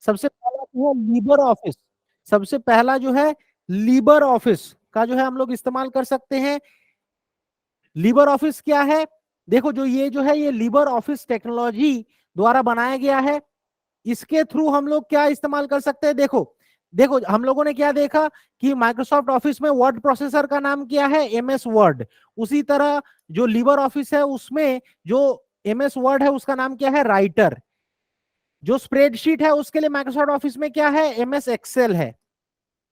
सबसे पहला जो है लीबर ऑफिस, सबसे पहला जो है लीबर ऑफिस का जो है हम लोग इस्तेमाल कर सकते हैं। लीबर ऑफिस क्या है, देखो जो ये लीबर ऑफिस टेक्नोलॉजी द्वारा बनाया गया है, इसके थ्रू हम लोग क्या इस्तेमाल कर सकते हैं। देखो देखो हम लोगों ने क्या देखा कि माइक्रोसॉफ्ट ऑफिस में वर्ड प्रोसेसर का नाम क्या है, एमएस वर्ड। उसी तरह जो लीबर ऑफिस है उसमें जो एमएस वर्ड है उसका नाम क्या है, राइटर। जो स्प्रेडशीट है उसके लिए माइक्रोसॉफ्ट ऑफिस में क्या है, एमएस एक्सेल है।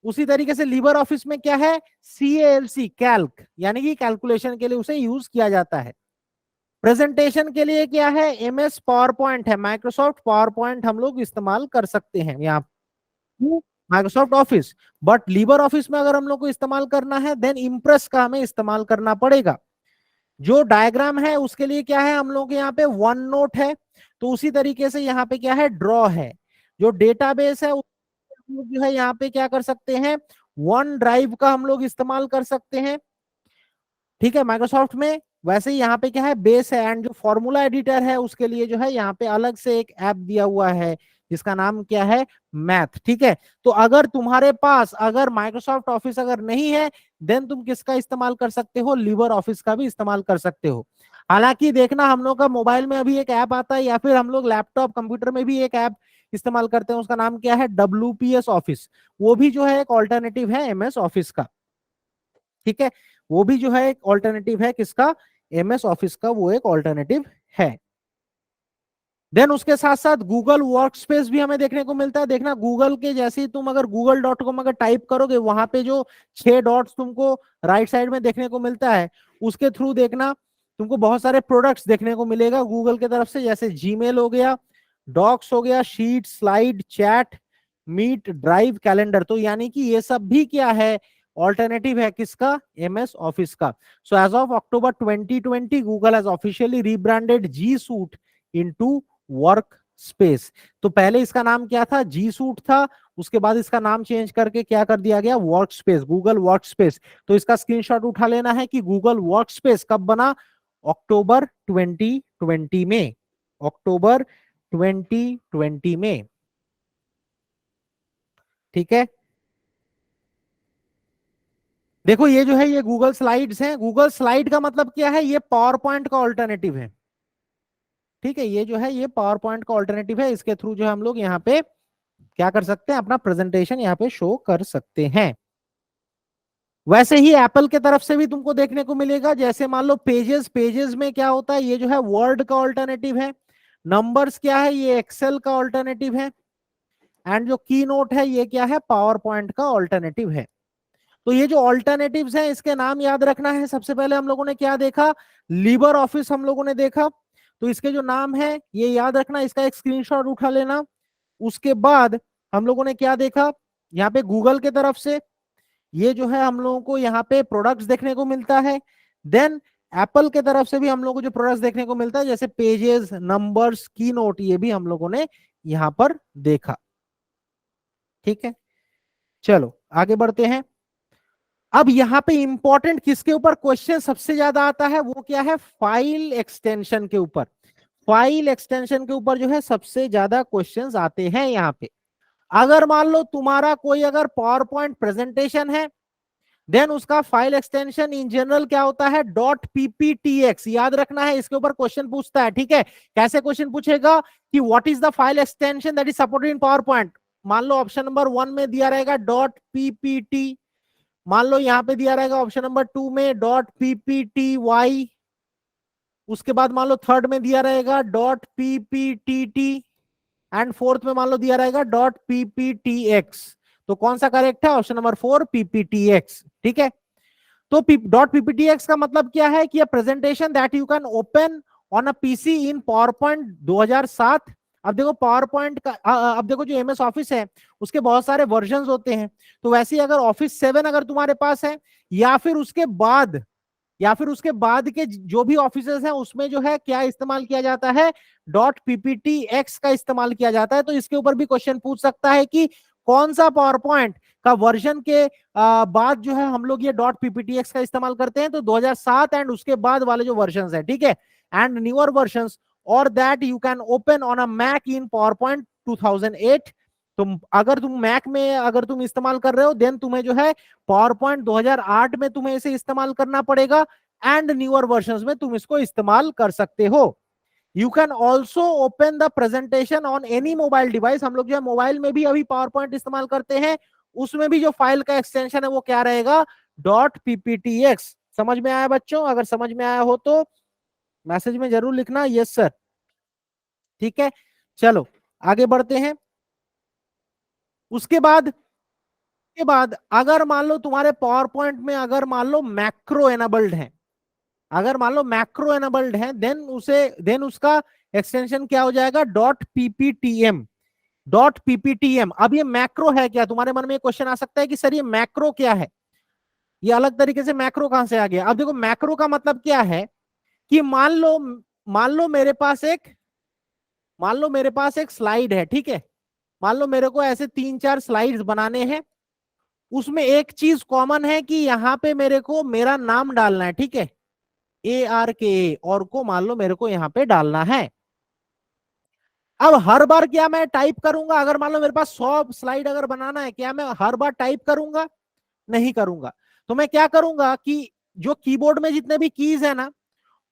उसी तरीके से लीबर ऑफिस में क्या है, सीएलसी, कैल्क, यानी कि कैलकुलेशन के लिए उसे यूज किया जाता है। प्रेजेंटेशन के लिए क्या है, एमएस पावर पॉइंट है, माइक्रोसॉफ्ट पावर पॉइंट हम लोग इस्तेमाल कर सकते हैं यहाँ माइक्रोसॉफ्ट ऑफिस। बट लीबर ऑफिस में अगर हम लोग को इस्तेमाल करना है देन इम्प्रेस का हमें इस्तेमाल करना पड़ेगा। जो डायग्राम है उसके लिए क्या है, हम लोग यहाँ पे वन नोट है, तो उसी तरीके से यहाँ पे क्या है, ड्रॉ है। जो डेटाबेस है हम लोग जो है यहाँ पे क्या कर सकते हैं, वन ड्राइव का हम लोग इस्तेमाल कर सकते हैं। ठीक है, माइक्रोसॉफ्ट में वैसे ही यहाँ पे क्या है, बेस है। एंड जो फॉर्मूला एडिटर है उसके लिए जो है यहाँ पे अलग से एक ऐप दिया हुआ है जिसका नाम क्या है, मैथ। ठीक है, तो अगर तुम्हारे पास अगर माइक्रोसॉफ्ट ऑफिस अगर नहीं है देन तुम किसका इस्तेमाल कर सकते हो, लिबर ऑफिस का भी इस्तेमाल कर सकते हो। हालांकि देखना हम लोग का मोबाइल में अभी एक ऐप आता है या फिर हम लोग लैपटॉप कंप्यूटर में भी एक ऐप इस्तेमाल करते हैं, उसका नाम क्या है, WPS ऑफिस। वो भी जो है एक ऑल्टरनेटिव है एमएस ऑफिस का। ठीक है, वो भी जो है एक ऑल्टरनेटिव है किसका, एमएस ऑफिस का, वो एक ऑल्टरनेटिव है। देन उसके साथ साथ गूगल वर्कस्पेस भी हमें देखने को मिलता है। देखना गूगल के जैसे ही तुम अगर google.com अगर टाइप करोगे, वहां पे जो 6 डॉट्स तुमको राइट साइड में देखने को मिलता है, उसके थ्रू देखना तुमको बहुत सारे प्रोडक्ट्स देखने को मिलेगा गूगल की तरफ से, जैसे जीमेल हो गया, डॉक्स हो गया, sheet, slide, chat, meet, drive, calendar. तो यानी कि ये सब भी क्या है, ऑल्टरनेटिव है किसका, एमएस ऑफिस का। So as of October 2020 Google has officially rebranded G Suite into Workspace. तो पहले इसका नाम क्या था, जी सूट था, उसके बाद इसका नाम चेंज करके क्या कर दिया गया, work space, Google work space. तो इसका स्क्रीनशॉट उठा लेना है कि गूगल वर्क स्पेस कब बना, अक्टूबर 2020 में, अक्टूबर 2020 में। ठीक है, देखो ये जो है ये गूगल स्लाइड्स हैं। गूगल स्लाइड का मतलब क्या है, ये पावर पॉइंट का ऑल्टरनेटिव है। ठीक है, ये जो है ये पावर पॉइंट का ऑल्टरनेटिव है, इसके थ्रू जो हम लोग यहाँ पे क्या कर सकते हैं, अपना प्रेजेंटेशन यहाँ पे शो कर सकते हैं। वैसे ही एप्पल के तरफ से भी तुमको देखने को मिलेगा, जैसे मान लो पेजेस, पेजेस में क्या होता है, ये जो है वर्ड का ऑल्टरनेटिव है। नंबर्स क्या है, ये एक्सेल का ऑल्टरनेटिव है। एंड जो की नोट है ये क्या है, पावर पॉइंट का ऑल्टरनेटिव है। तो ये जो ऑल्टरनेटिव्स हैं इसके नाम याद रखना है। सबसे पहले हम लोगों ने क्या देखा, लीबर ऑफिस हम लोगों ने देखा, तो इसके जो नाम है ये याद रखना, इसका एक स्क्रीनशॉट उठा लेना। उसके बाद हम लोगों ने क्या देखा, यहाँ पे गूगल के तरफ से ये जो है हम लोगों को यहाँ पे प्रोडक्ट्स देखने को मिलता है। देन एप्पल के तरफ से भी हम लोगों को जो प्रोडक्ट्स देखने को मिलता है, जैसे पेजेस, नंबर्स, की नोट, ये भी हम लोगों ने यहाँ पर देखा। ठीक है, चलो आगे बढ़ते हैं। अब यहाँ पे इंपॉर्टेंट किसके ऊपर क्वेश्चन सबसे ज्यादा आता है, वो क्या है, फाइल एक्सटेंशन के ऊपर। फाइल एक्सटेंशन के ऊपर जो है सबसे ज्यादा क्वेश्चंस आते हैं यहाँ पे। अगर मान लो तुम्हारा कोई अगर पावर पॉइंट प्रेजेंटेशन है, देन उसका फाइल एक्सटेंशन इन जनरल क्या होता है, .pptx। याद रखना है, इसके ऊपर क्वेश्चन पूछता है। ठीक है, कैसे क्वेश्चन पूछेगा कि what is the file extension that is supported in power point. मान लो ऑप्शन नंबर 1 में दिया रहेगा .ppt, मान लो यहां पे दिया रहेगा ऑप्शन नंबर 2 में .ppty, उसके बाद मान लो थर्ड में दिया रहेगा .pptt, एंड फोर्थ में मान लो दिया रहेगा .pptx। तो कौन सा करेक्ट है, ऑप्शन नंबर 4 pptx। ठीक है, तो .pptx का मतलब क्या है कि presentation that you can open on a PC in power point 2007। अब देखो पावर पॉइंट का अब देखो जो एमएस ऑफिस है उसके बहुत सारे वर्जन होते हैं। तो वैसे ही अगर ऑफिस 7 अगर तुम्हारे पास है, या फिर उसके बाद, या फिर उसके बाद के जो भी ऑफिसेस हैं उसमें जो है क्या इस्तेमाल किया जाता है, .pptx का इस्तेमाल किया जाता है। तो इसके ऊपर भी क्वेश्चन पूछ सकता है कि कौन सा पावर पॉइंट का वर्जन के बाद जो है हम लोग ये .pptx का इस्तेमाल करते हैं। तो 2007 एंड उसके बाद वाले जो वर्जन है, ठीक है, एंड न्यूअर वर्जन और that you can open on a Mac in PowerPoint 2008 तुम मैक में अगर तुम इस्तेमाल कर रहे हो, देन तुम्हें जो है पावर पॉइंट 2008 में तुम्हें इसे इस्तेमाल करना पड़ेगा, एंड न्यूअर वर्जन में तुम इसको इस्तेमाल कर सकते हो। You can also open the presentation on any mobile device. हम लोग जो है मोबाइल में भी अभी पावर पॉइंट इस्तेमाल करते हैं, उसमें भी जो फाइल का एक्सटेंशन है वो क्या रहेगा, .pptx। समझ में आया बच्चों? अगर समझ में आया हो तो मैसेज में जरूर लिखना यस सर। ठीक है, चलो आगे बढ़ते हैं। उसके बाद अगर मान लो तुम्हारे पावर पॉइंट में अगर मान लो मैक्रो एनेबल्ड है, अगर मान लो मैक्रो एनेबल्ड है, देन उसका एक्सटेंशन क्या हो जाएगा, .pptm। .pptm। अब ये मैक्रो है क्या? तुम्हारे मन में क्वेश्चन आ सकता है कि सर ये मैक्रो क्या है, ये अलग तरीके से मैक्रो कहां से आ गया? अब देखो मैक्रो का मतलब क्या है कि मान लो मेरे पास एक स्लाइड है, ठीक है। मान लो मेरे को ऐसे 3-4 स्लाइड्स बनाने हैं, उसमें एक चीज कॉमन है कि यहाँ पे मेरे को मेरा नाम डालना है, ठीक है, ARK, और को मान लो मेरे को यहाँ पे डालना है। अब हर बार क्या मैं टाइप करूंगा? अगर मान लो मेरे पास 100 स्लाइड अगर बनाना है, क्या मैं हर बार टाइप करूंगा? नहीं करूंगा। तो मैं क्या करूंगा कि जो कीबोर्ड में जितने भी कीज है ना,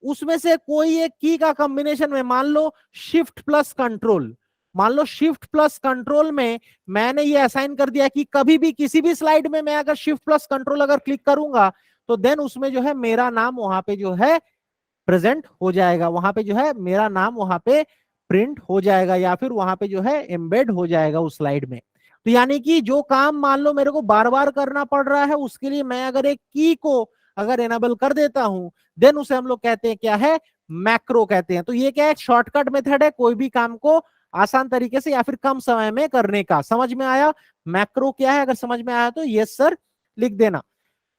उसमें से कोई एक की का कॉम्बिनेशन में, मान लो शिफ्ट प्लस कंट्रोल, मान लो शिफ्ट प्लस कंट्रोल में मैंने ये असाइन कर दिया कि कभी भी किसी भी स्लाइड में मैं अगर शिफ्ट प्लस कंट्रोल अगर क्लिक करूंगा, तो देन उसमें जो है मेरा नाम वहां पे जो है प्रेजेंट हो जाएगा, वहां पे जो है मेरा नाम वहां पे प्रिंट हो जाएगा, या फिर वहां पे जो है एम्बेड हो जाएगा उस स्लाइड में। तो यानी कि जो काम मान लो मेरे को बार बार करना पड़ रहा है, उसके लिए मैं अगर एक की को अगर एनेबल कर देता हूं, देन उसे हम लोग कहते हैं क्या है, मैक्रो कहते हैं। तो ये क्या है, एक शॉर्टकट मेथड है कोई भी काम को आसान तरीके से या फिर कम समय में करने का। समझ में आया मैक्रो क्या है? अगर समझ में आया तो यस सर लिख देना।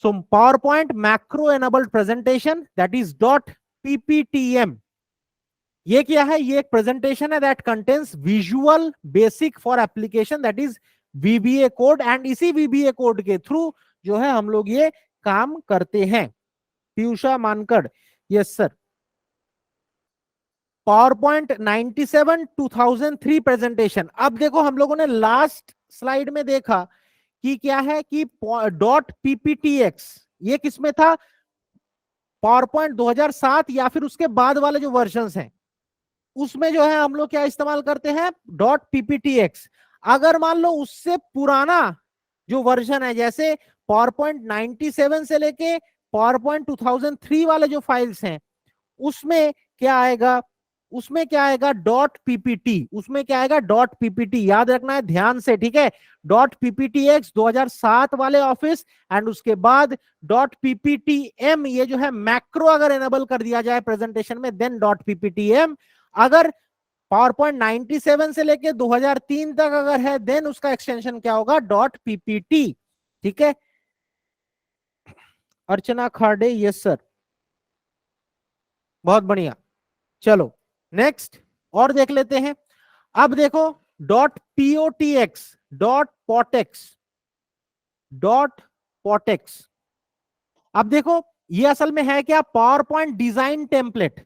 So PowerPoint macro enabled presentation, that is .pptm। ये क्या है? ये एक प्रेजेंटेशन है that contains visual basic for application, that is VBA code, and इसी VBA कोड के थ्रू जो है हम लोग ये काम करते हैं। Piyusha Mankad, yes sir. PowerPoint 97 2003 presentation. अब देखो हम लोगों ने लास्ट स्लाइड में देखा कि क्या है कि .pptx ये किसमें था, PowerPoint 2007 या फिर उसके बाद वाले जो वर्जन हैं, उसमें जो है हम लोग क्या इस्तेमाल करते हैं, .pptx। अगर मान लो उससे पुराना जो वर्जन है, जैसे PowerPoint 97 से लेके PowerPoint 2003 वाले जो फाइल्स हैं, उसमें क्या आएगा, .ppt, उसमें क्या आएगा, .ppt। याद रखना है ध्यान से, ठीक है। .pptx 2007 वाले ऑफिस, एंड उसके बाद .pptm, ये जो है मैक्रो अगर एनेबल कर दिया जाए प्रेजेंटेशन में, देन .pptm। अगर PowerPoint 97 से लेके 2003 तक अगर है, देन उसका एक्सटेंशन क्या होगा, .ppt। ठीक है, अर्चना खाड़े, यस सर, बहुत बढ़िया। चलो नेक्स्ट और देख लेते हैं। अब देखो .potx, .potex, .potex। अब देखो ये असल में है क्या, power point design template,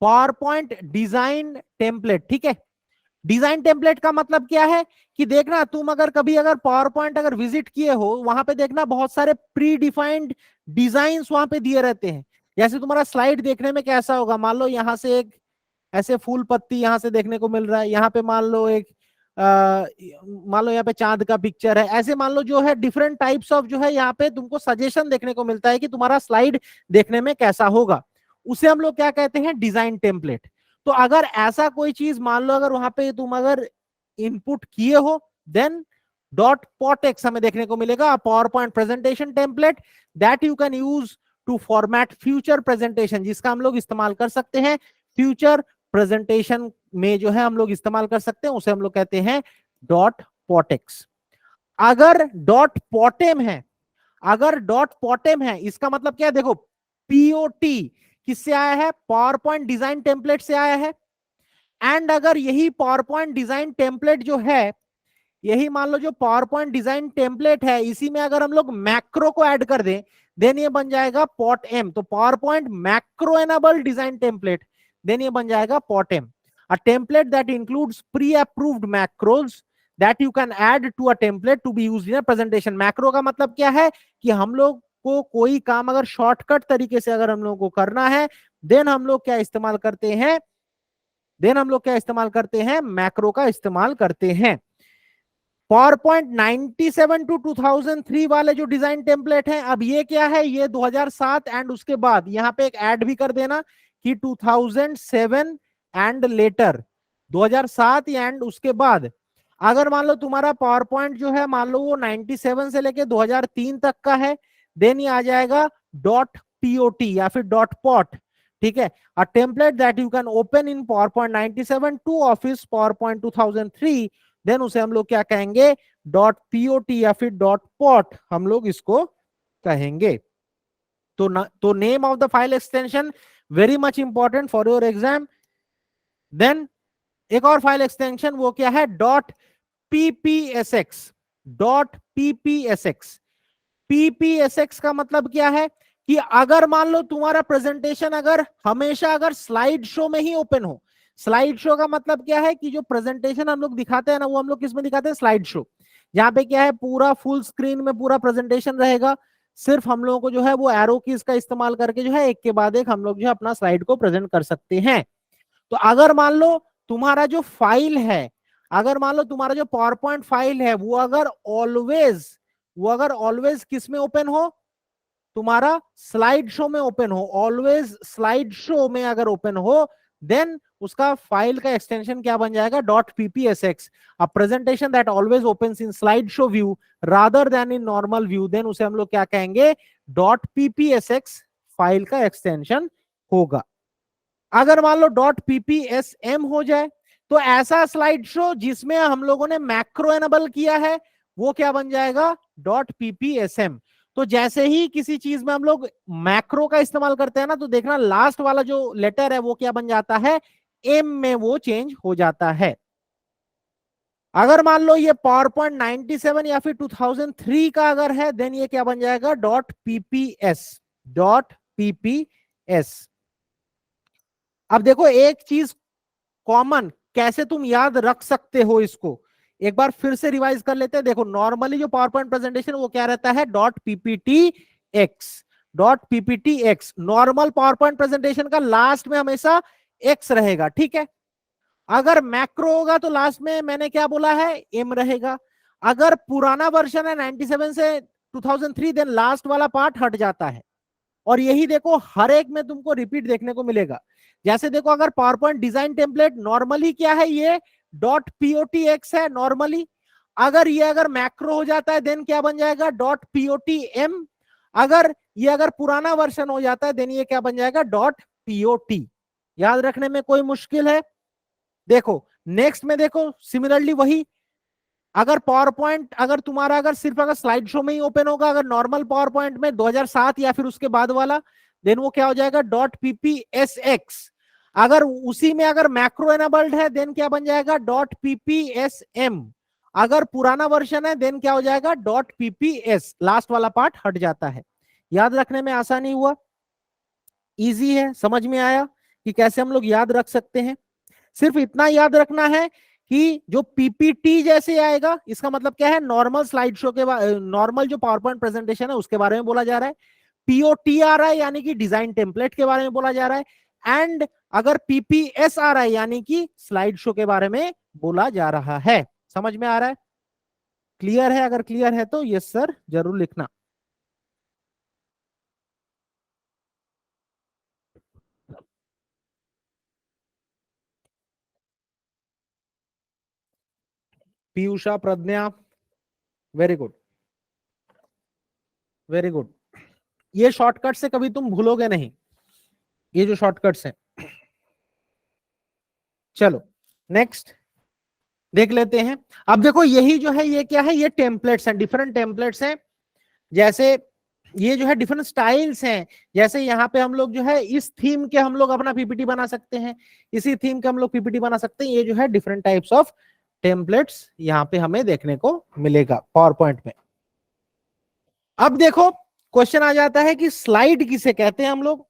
power point design template. ठीक है, डिजाइन टेम्पलेट का मतलब क्या है कि देखना, तुम अगर कभी अगर पावर पॉइंट अगर विजिट किए हो, वहां पे देखना बहुत सारे प्री डिफाइंड डिजाइन वहां पे दिए रहते हैं। जैसे तुम्हारा स्लाइड देखने में कैसा होगा, मान लो यहां से एक ऐसे फूल पत्ती यहां से देखने को मिल रहा है, यहाँ पे मान लो एक मान लो यहाँ पे चांद का पिक्चर है, ऐसे मान लो जो है डिफरेंट टाइप्स ऑफ जो है यहाँ पे तुमको सजेशन देखने को मिलता है कि तुम्हारा स्लाइड देखने में कैसा होगा, उसे हम लोग क्या कहते हैं, डिजाइन टेम्पलेट। तो अगर ऐसा कोई चीज मान लो अगर वहां पे तुम अगर इनपुट किए हो, देन .potex हमें देखने को मिलेगा, PowerPoint presentation template that you can use to format future presentation, जिसका हम लोग इस्तेमाल कर सकते हैं फ्यूचर प्रेजेंटेशन में, जो है हम लोग इस्तेमाल कर सकते हैं, उसे हम लोग कहते हैं .potex। अगर .potem है, अगर .potem है, इसका मतलब क्या है, देखो POT किससे आया है, पावर पॉइंट डिजाइन टेम्पलेट से आया है। एंड अगर यही पावर पॉइंट डिजाइन टेम्पलेट जो है, यही मान लो जो पावर पॉइंट डिजाइन टेम्पलेट है, इसी में अगर हम लोग मैक्रो को ऐड कर दें, देन ये बन जाएगा POTM। तो PowerPoint macro enable design template, then ये बन जाएगा POTM, a template that includes pre-approved macros that you can add to a template to be used in a presentation. Macro का मतलब क्या है कि हम लोग को कोई काम अगर शॉर्टकट तरीके से अगर हम लोग को करना है, देन हम लोग क्या इस्तेमाल करते हैं, मैक्रो का इस्तेमाल करते हैं। PowerPoint 97 टू 2003 वाले जो डिजाइन टेम्पलेट हैं, अब ये क्या है, ये 2007 एंड उसके बाद, यहां पे एक ऐड भी कर देना कि 2007 एंड लेटर, 2007 एंड उसके बाद। अगर मान लो तुम्हारा पावर पॉइंट जो है, मान लो वो 97 से लेके 2003 तक का है, देन ये आ जाएगा .pot या फिर .pot, ठीक है। A template that you can open in PowerPoint 97 to Office PowerPoint 2003, then उसे हम लोग क्या कहेंगे, .pot या फिर .pot हम लोग इसको कहेंगे। तो name of the file extension very much important for your exam. Then एक और फाइल एक्सटेंशन वो क्या है, .ppsx। ppsx का मतलब क्या है कि अगर मान लो तुम्हारा प्रेजेंटेशन अगर हमेशा अगर स्लाइड शो में ही ओपन हो, स्लाइड शो का मतलब क्या है कि जो प्रेजेंटेशन हम लोग दिखाते हैं ना, वो हम लोग किस में दिखाते हैं, स्लाइड शो, जहां पे क्या है पूरा फुल स्क्रीन में पूरा प्रेजेंटेशन रहेगा, सिर्फ हम लोगों को जो है वो एरो कीज का इस्तेमाल करके जो है एक के बाद एक हम लोग जो है अपना स्लाइड को प्रेजेंट कर सकते हैं। तो अगर मान लो तुम्हारा जो फाइल है, अगर मान लो तुम्हारा जो पावर पॉइंट फाइल है वो अगर ऑलवेज किस में ओपन हो, तुम्हारा स्लाइड शो में ओपन हो, ऑलवेज स्लाइड शो में अगर ओपन हो, देन उसका फाइल का एक्सटेंशन क्या बन जाएगा, .ppsx। A presentation that always opens in slide show view rather than in normal view, then उसे हम लोग क्या कहेंगे, .ppsx फाइल का एक्सटेंशन होगा। अगर मान लो .ppsm हो जाए, तो ऐसा स्लाइड शो जिसमें हम लोगों ने मैक्रो एनेबल किया है, वो क्या बन जाएगा, .ppsm। तो जैसे ही किसी चीज में हम लोग मैक्रो का इस्तेमाल करते हैं ना, तो देखना लास्ट वाला जो लेटर है वो क्या बन जाता है, एम में वो चेंज हो जाता है। अगर मान लो ये PowerPoint 97 या फिर 2003 का अगर है, देन ये क्या बन जाएगा, .pps। अब देखो एक चीज कॉमन, कैसे तुम याद रख सकते हो इसको, एक बार फिर से रिवाइज कर लेते हैं। देखो नॉर्मली जो पावर पॉइंट प्रेजेंटेशन वो क्या रहता है, .pptx। Normal power point presentation का लास्ट में हमेशा x रहेगा, ठीक है। अगर मैक्रो होगा तो लास्ट में मैंने क्या बोला है, m रहेगा। अगर पुराना वर्जन है 97 से 2003, देन लास्ट वाला पार्ट हट जाता है। और यही देखो हर एक में तुमको रिपीट देखने को मिलेगा। जैसे देखो अगर power point design template normally क्या है, ये .potx है नॉर्मली। अगर ये अगर मैक्रो हो जाता है देन क्या बन जाएगा, .potm। अगर पुराना वर्जन हो जाता है देन ये क्या बन जाएगा, .pot। याद रखने में कोई मुश्किल है? देखो नेक्स्ट में देखो सिमिलरली वही, अगर पावर पॉइंट अगर तुम्हारा अगर सिर्फ अगर स्लाइड शो में ही ओपन होगा, अगर नॉर्मल पावर पॉइंट में 2007 या फिर उसके बाद वाला, देन वो क्या हो जाएगा, .ppsx। अगर उसी में अगर मैक्रो एनेबल्ड है देन क्या बन जाएगा, .ppsm। अगर पुराना वर्जन है देन क्या हो जाएगा, .pps। लास्ट वाला पार्ट हट जाता है। याद रखने में आसानी हुआ, इजी है, समझ में आया कि कैसे हम लोग याद रख सकते हैं। सिर्फ इतना याद रखना है कि जो पीपीटी जैसे आएगा, इसका मतलब क्या है, नॉर्मल स्लाइड शो के नॉर्मल जो पावर पॉइंट प्रेजेंटेशन है उसके बारे में बोला जा रहा है। पीओटी आ रहा है यानी कि डिजाइन टेम्पलेट के बारे में बोला जा रहा है। एंड अगर पीपीएस आ रहा है यानी कि स्लाइड शो के बारे में बोला जा रहा है। समझ में आ रहा है? क्लियर है? अगर क्लियर है तो यस सर जरूर लिखना। पीयूषा, प्रज्ञा, वेरी गुड, वेरी गुड। ये शॉर्टकट से कभी तुम भूलोगे नहीं, ये जो शॉर्टकट्स हैं। चलो नेक्स्ट देख लेते हैं। अब देखो यही जो है ये क्या है, ये टेम्पलेट्स हैं, डिफरेंट टेम्पलेट्स हैं। जैसे ये जो है डिफरेंट स्टाइल्स हैं। जैसे यहाँ पे हम लोग जो है इस थीम के हम लोग अपना पीपीटी बना सकते हैं, इसी थीम के हम लोग पीपीटी बना सकते हैं। ये जो है डिफरेंट टाइप्स ऑफ टेम्पलेट्स यहाँ पे हमें देखने को मिलेगा पावर पॉइंट में। अब देखो क्वेश्चन आ जाता है कि स्लाइड किसे कहते हैं हम लोग,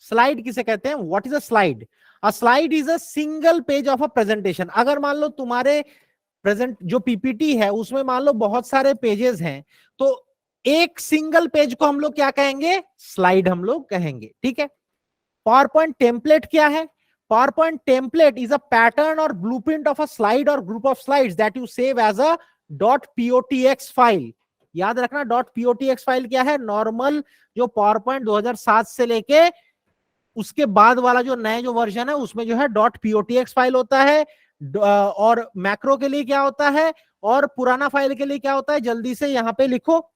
स्लाइड किसे कहते हैं, what is a slide? A slide is a single page of a presentation. अगर मान लो तुम्हारे प्रेजेंट जो पीपीटी है उसमें मान लो बहुत सारे पेजेस हैं, तो एक सिंगल पेज को हम लोग क्या कहेंगे, स्लाइड हम लोग कहेंगे, ठीक है। पावर पॉइंट टेम्पलेट क्या है? PowerPoint template is a pattern और ब्लूप्रिंट ऑफ अ स्लाइड और group of slides that you save as a .potx file. याद रखना .potx फाइल क्या है, नॉर्मल जो पावर पॉइंट 2007 से लेके उसके बाद वाला जो नए जो वर्जन है उसमें जो है .potx फाइल होता है। और मैक्रो के लिए क्या होता है, और पुराना फाइल के लिए क्या होता है, जल्दी से यहां पे लिखो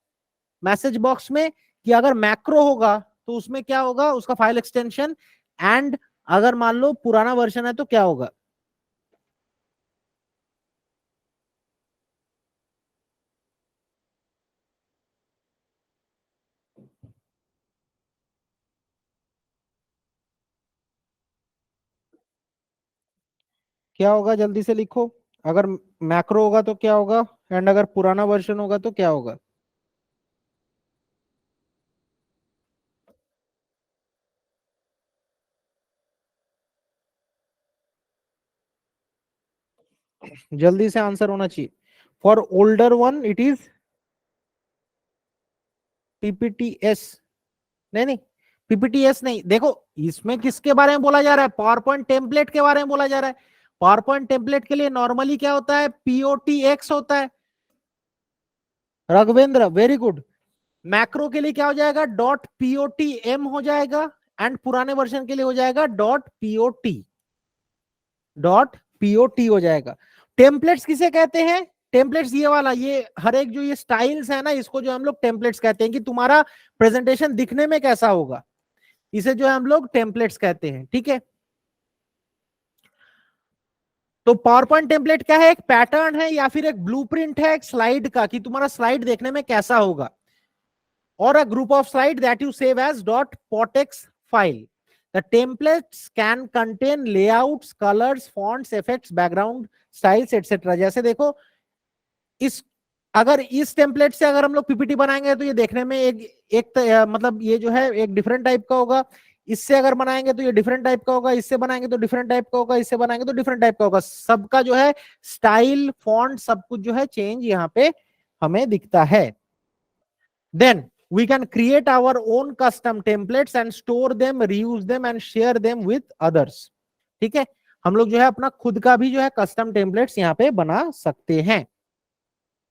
मैसेज बॉक्स में कि अगर मैक्रो होगा तो उसमें क्या होगा, उसका फाइल एक्सटेंशन, एंड अगर मान लो पुराना वर्जन है तो क्या होगा। क्या होगा, जल्दी से लिखो। अगर मैक्रो होगा तो क्या होगा, एंड अगर पुराना वर्जन होगा तो क्या होगा। जल्दी से आंसर होना चाहिए। For older one it is PPTs. नहीं नहीं, पीपीटीएस नहीं, देखो इसमें किसके बारे में बोला जा रहा है, पावर पॉइंट टेम्पलेट के बारे में बोला जा रहा है। पावर पॉइंट टेम्पलेट के लिए नॉर्मली क्या होता है, पीओटीएक्स होता है। Raghvendra very good. मैक्रो के लिए क्या हो जाएगा, .potm हो जाएगा, एंड पुराने वर्जन के लिए हो जाएगा .pot हो जाएगा। टेम्पलेट्स किसे कहते हैं, टेम्पलेट्स ये वाला, ये हर एक जो ये स्टाइल्स है ना, इसको जो हम लोग टेम्पलेट्स कहते हैं कि तुम्हारा प्रेजेंटेशन दिखने में कैसा होगा, इसे जो है हम लोग टेम्पलेट्स कहते हैं, ठीक है। तो पावर पॉइंट टेम्पलेट क्या है, एक पैटर्न है या फिर एक ब्लूप्रिंट है एक स्लाइड का, कि तुम्हारा स्लाइड देखने में कैसा होगा, or a group of slide that you save as .potx file. The templates can contain layouts, colors, fonts, effects, background styles, etc. जैसे देखो इस, अगर इस टेम्पलेट से अगर हम लोग पीपीटी बनाएंगे तो ये देखने में मतलब ये जो है एक डिफरेंट टाइप का होगा। इससे अगर बनाएंगे तो ये डिफरेंट टाइप का होगा, इससे बनाएंगे तो डिफरेंट टाइप का होगा, इससे बनाएंगे तो डिफरेंट टाइप का होगा। सबका जो है स्टाइल, फॉन्ट, सब कुछ जो है चेंज यहाँ पे हमें दिखता है। Then we can create our own custom templates and store them, reuse them and share them with others. ठीक है, हम लोग जो है अपना खुद का भी जो है कस्टम टेम्पलेट्स यहाँ पे बना सकते हैं।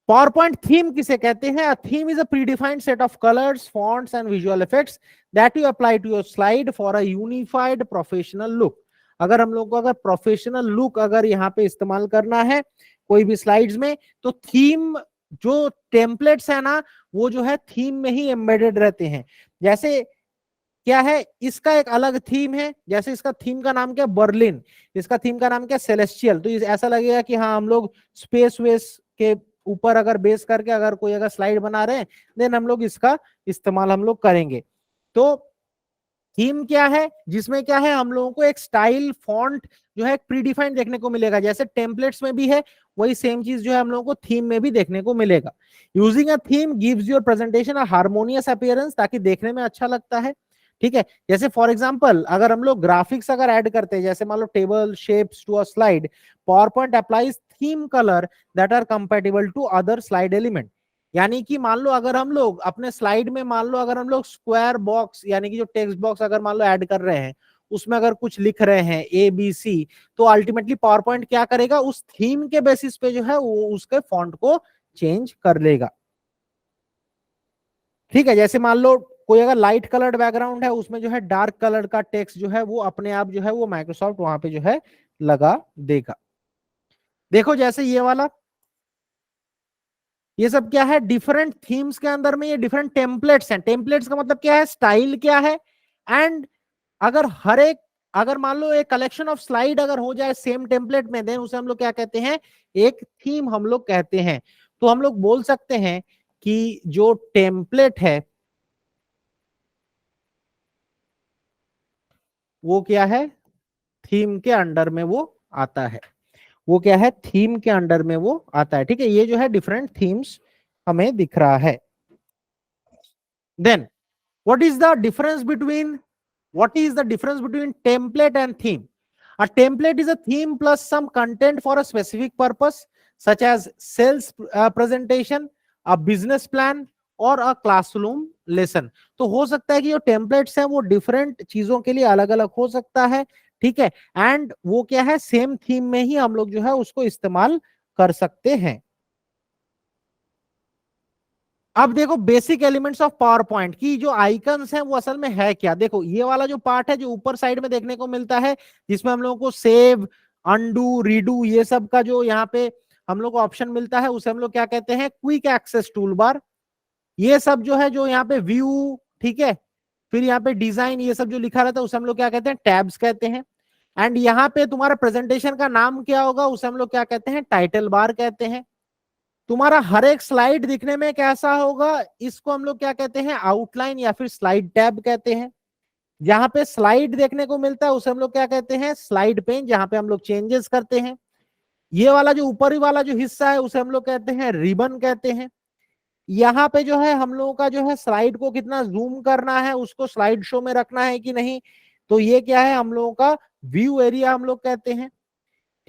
पावर पॉइंट थीम किसे कहते हैं, a theme is a predefined set of colours, fonts and visual effects that you apply to your slide for a unified professional look. अगर हम लोग को अगर प्रोफेशनल लुक अगर यहाँ पे इस्तेमाल करना है कोई भी स्लाइड्स में, तो थीम जो टेम्पलेट्स है ना वो जो है थीम में ही एम्बेडेड रहते हैं। जैसे क्या है, इसका एक अलग थीम है, जैसे इसका थीम का नाम क्या है, बर्लिन, इसका थीम का नाम क्या है, सेलेस्टियल। तो ऐसा लगेगा कि हाँ हम लोग स्पेस वेस के ऊपर अगर बेस करके अगर कोई अगर स्लाइड बना रहे हैं, देन हम लोग इसका इस्तेमाल हम लोग करेंगे। तो थीम क्या है, जिसमें क्या है हम लोगों को एक स्टाइल, फॉन्ट जो है प्रीडिफाइंड देखने को मिलेगा, जैसे टेम्पलेट्स में भी है वही सेम चीज जो है हम लोगों को थीम में भी देखने को मिलेगा। Using a theme gives your presentation a harmonious appearance, ताकि देखने में अच्छा लगता है, ठीक है। जैसे फॉर एग्जांपल अगर हम लोग ग्राफिक्स अगर ऐड करते हैं, जैसे मान लो table shapes to a slide, PowerPoint applies theme colour that are compatible to other slide element. यानी कि मान लो अगर हम लोग अपने स्लाइड में मान लो अगर हम लोग स्क्वायर बॉक्स यानी कि जो टेक्स्ट बॉक्स अगर मान लो ऐड कर रहे हैं, उसमें अगर कुछ लिख रहे हैं ABC, तो अल्टीमेटली पावर पॉइंट क्या करेगा, उस थीम के बेसिस पे जो है वो उसके फॉन्ट को चेंज कर लेगा, ठीक है। जैसे मान लो कोई अगर लाइट कलर्ड बैकग्राउंड है, उसमें जो है डार्क कलर का टेक्स्ट जो है वो अपने आप जो है वो माइक्रोसॉफ्ट वहां पे जो है लगा देगा। देखो जैसे ये वाला, ये सब क्या है, डिफरेंट थीम्स के अंदर में ये डिफरेंट टेम्पलेट्स हैं। टेम्पलेट्स का मतलब क्या है, स्टाइल क्या है, एंड अगर हर एक अगर मान लो एक कलेक्शन ऑफ स्लाइड अगर हो जाए सेम टेम्पलेट में, देन उसे हम लोग क्या कहते हैं, एक थीम हम लोग कहते हैं। तो हम लोग बोल सकते हैं कि जो टेम्पलेट है वो क्या है, थीम के अंडर में वो आता है, वो क्या है, थीम के अंडर में वो आता है, ठीक है। ये जो है डिफरेंट थीम्स हमें दिख रहा है। Then what is the difference between what is the difference between template and theme? A template is a theme plus some content for a specific purpose. Such as sales presentation, a business plan और a classroom lesson. तो हो सकता है कि जो templates हैं वो different चीजों के लिए अलग अलग हो सकता है, ठीक है, एंड वो क्या है, सेम थीम में ही हम लोग जो है उसको इस्तेमाल कर सकते हैं। अब देखो basic elements of power point की जो आइकन्स हैं वो असल में है क्या। देखो ये वाला जो पार्ट है जो ऊपर साइड में देखने को मिलता है, जिसमें हम लोगों को सेव, अनडू, रीडू ये सब का जो यहाँ पे हम लोग को ऑप्शन मिलता है, उसे हम लोग क्या कहते हैं, क्विक एक्सेस टूल बार। ये सब जो है, जो यहाँ पे व्यू, ठीक है, फिर यहाँ पे डिजाइन, ये सब जो लिखा रहता है उसे हम लोग क्या कहते हैं, टैब्स कहते हैं। एंड यहाँ पे तुम्हारा प्रेजेंटेशन का नाम क्या होगा, उसे हम लोग क्या कहते हैं, टाइटल बार कहते हैं। तुम्हारा हर एक स्लाइड दिखने में कैसा होगा, इसको हम लोग क्या कहते हैं, आउटलाइन या फिर स्लाइड टैब कहते हैं। जहां पे स्लाइड देखने को मिलता है उसे हम लोग क्या कहते हैं, स्लाइड पेन, जहां पे हम लोग चेंजेस करते हैं। ये वाला जो ऊपरी वाला जो हिस्सा है उसे हम लोग कहते हैं रिबन कहते हैं। यहाँ पे जो है हम लोगों का जो है स्लाइड को कितना जूम करना है, उसको स्लाइड शो में रखना है कि नहीं, तो ये क्या है, हम लोगों का व्यू एरिया हम लोग कहते हैं,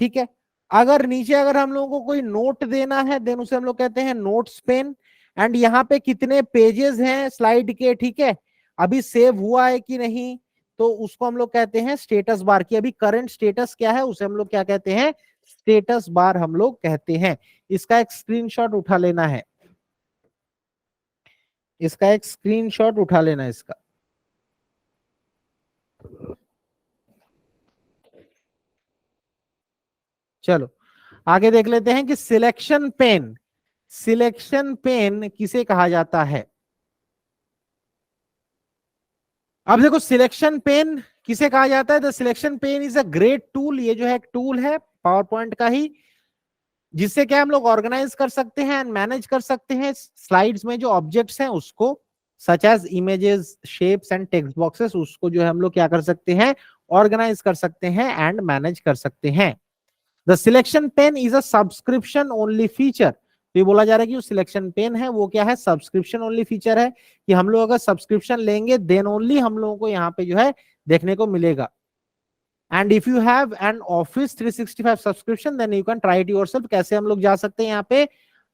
ठीक है। अगर नीचे अगर हम लोगों को कोई नोट देना है देन उसे हम लोग कहते हैं नोट्स पेन। एंड यहाँ पे कितने पेजेस हैं स्लाइड के, ठीक है, अभी सेव हुआ है कि नहीं, तो उसको हम लोग कहते हैं स्टेटस बार की अभी करंट स्टेटस क्या है, उसे हम लोग क्या कहते हैं, स्टेटस बार हम लोग कहते हैं। इसका एक स्क्रीनशॉट उठा लेना है, इसका एक स्क्रीनशॉट उठा लेना है इसका। चलो आगे देख लेते हैं कि सिलेक्शन पेन, सिलेक्शन पेन किसे कहा जाता है। अब देखो सिलेक्शन पेन किसे कहा जाता है, the selection pen is a great tool. ये जो है एक टूल है पावर पॉइंट का ही, जिससे क्या हम लोग ऑर्गेनाइज कर सकते हैं एंड मैनेज कर सकते हैं स्लाइड्स में जो ऑब्जेक्ट्स हैं उसको, such as images, shapes and text boxes, उसको जो है हम लोग क्या कर सकते हैं, ऑर्गेनाइज कर सकते हैं एंड मैनेज कर सकते हैं। The selection pen is a subscription only feature. तो ये बोला जा रहा है कि जो सिलेक्शन पेन है वो क्या है, सब्सक्रिप्शन ओनली फीचर है, कि हम लोग अगर सब्सक्रिप्शन लेंगे देन ओनली हम लोगों को यहाँ पे जो है देखने को मिलेगा। And if you have an Office 365 subscription then you can try it yourself. कैसे हम लोग जा सकते हैं, यहाँ पे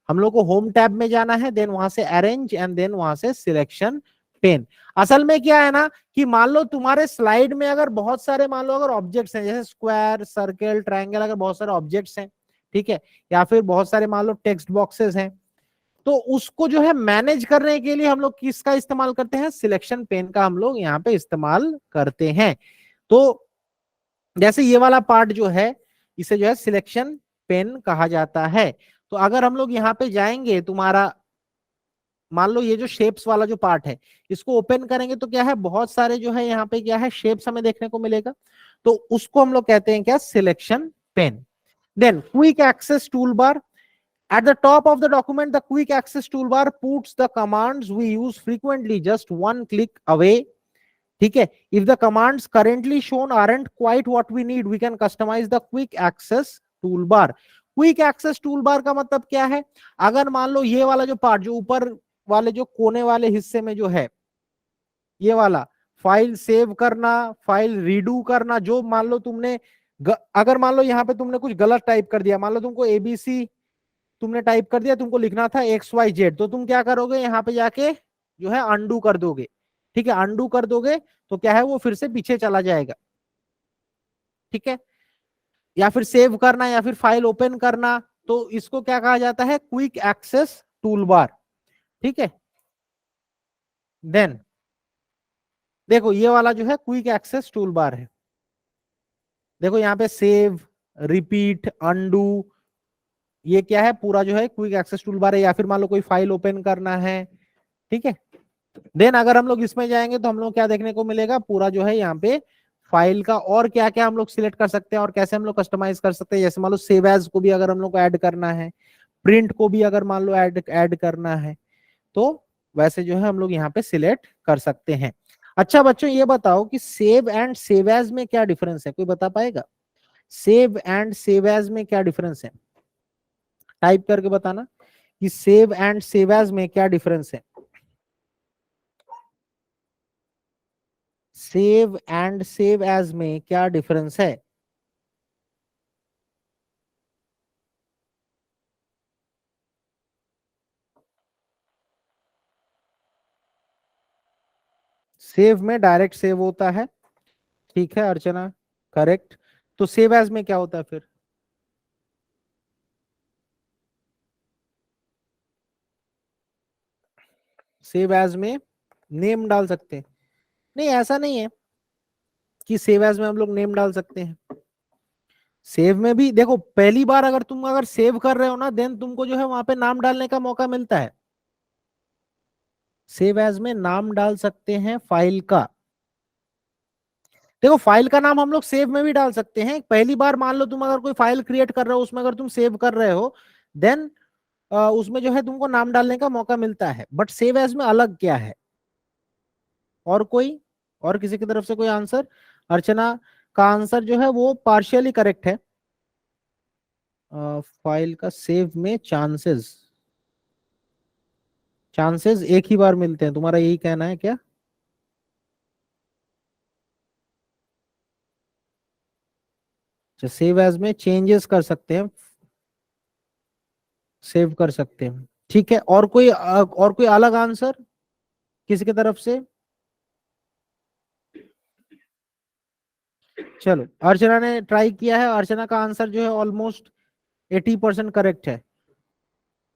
हम लोग को होम टैब में जाना है, देन वहां से अरेंज एंड देन वहां से सिलेक्शन पेन। असल में क्या है ना, कि मान लो तुम्हारे स्लाइड में अगर बहुत सारे, मान लो अगर ऑब्जेक्ट्स हैं जैसे स्क्वायर, सर्कल, ट्रायंगल, अगर बहुत सारे ऑब्जेक्ट्स हैं, ठीक है, या फिर बहुत सारे मान लो टेक्स्ट बॉक्सेस हैं, तो उसको जो है मैनेज करने के लिए हम लोग किसका इस्तेमाल करते हैं, सिलेक्शन पेन का हम लोग यहाँ पे इस्तेमाल करते हैं। तो जैसे ये वाला पार्ट जो है इसे जो है सिलेक्शन पेन कहा जाता है। तो अगर हम लोग यहाँ पे जाएंगे, तुम्हारा मान लो ये जो शेप्स वाला जो पार्ट है इसको ओपन करेंगे तो क्या है, बहुत सारे जो है यहाँ पे क्या है, शेप्स हमें देखने को मिलेगा, तो उसको हम लोग कहते हैं क्या, selection pane. Then quick access toolbar, at the top of the document the quick access toolbar puts the commands we use frequently just one click away, ठीक है। if the commands currently shown aren't quite what we need we can customize the quick access toolbar। Quick access toolbar का मतलब क्या है, अगर मान लो ये वाला जो पार्ट जो ऊपर वाले जो कोने वाले हिस्से में जो है, ये वाला फाइल सेव करना, फाइल रीडू करना, जो मान लो तुमने अगर मान लो यहाँ पे तुमने कुछ गलत टाइप कर दिया, मान लो तुमको एबीसी तुमने टाइप कर दिया, तुमको लिखना था एक्स वाई जेड, तो तुम क्या करोगे, यहाँ पे जाके जो है अनडू कर दोगे, ठीक है, अनडू कर दोगे तो क्या है वो फिर से पीछे चला जाएगा, ठीक है। या फिर सेव करना या फिर फाइल ओपन करना, तो इसको क्या कहा जाता है, क्विक एक्सेस टूल बार, ठीक है। देन देखो ये वाला जो है क्विक एक्सेस टूल बार है, देखो यहाँ पे सेव, रिपीट, अनडू, ये क्या है, पूरा जो है क्विक एक्सेस टूल बार है। या फिर मान लो कोई फाइल ओपन करना है, ठीक है। देन अगर हम लोग इसमें जाएंगे तो हम लोग क्या देखने को मिलेगा, पूरा जो है यहाँ पे फाइल का और क्या क्या हम लोग सिलेक्ट कर सकते हैं और कैसे हम लोग कस्टमाइज कर सकते हैं। जैसे मान लो सेव एज को भी अगर हम लोग को ऐड करना है, प्रिंट को भी अगर मान लो ऐड करना है, तो वैसे जो है हम लोग यहाँ पे सिलेक्ट कर सकते हैं। अच्छा बच्चों ये बताओ कि सेव एंड सेव एज में क्या डिफरेंस है, कोई बता पाएगा, सेव एंड सेव एज में क्या डिफरेंस है, टाइप करके बताना कि सेव एंड सेव एज में क्या डिफरेंस है। सेव एंड सेव एज में क्या डिफरेंस है। सेव में डायरेक्ट सेव होता है, ठीक है अर्चना, करेक्ट। तो सेव एज में क्या होता है फिर? सेव एज में नेम डाल सकते हैं। नहीं, ऐसा नहीं है कि सेव एज में हम लोग नेम डाल सकते हैं। सेव में भी देखो, पहली बार अगर तुम अगर सेव कर रहे हो ना, देन तुमको जो है वहां पे नाम डालने का मौका मिलता है। सेव एज में नाम डाल सकते हैं फाइल का। देखो, फाइल का नाम हम लोग सेव में भी डाल सकते हैं। पहली बार मान लो तुम अगर कोई फाइल क्रिएट कर रहे हो, उसमें अगर तुम सेव कर रहे हो, देन उसमें जो है तुमको नाम डालने का मौका मिलता है। बट सेव एज में अलग क्या है? और कोई, और किसी की तरफ से कोई आंसर? अर्चना का आंसर जो है वो पार्शियली करेक्ट है। फाइल का सेव में चांसेस, चांसेस एक ही बार मिलते हैं, तुम्हारा यही कहना है क्या? अच्छा, सेव एज में चेंजेस कर सकते हैं, सेव कर सकते हैं, ठीक है। और कोई अलग आंसर किसी की तरफ से? चलो, अर्चना ने ट्राई किया है, अर्चना का आंसर जो है ऑलमोस्ट 80% करेक्ट है।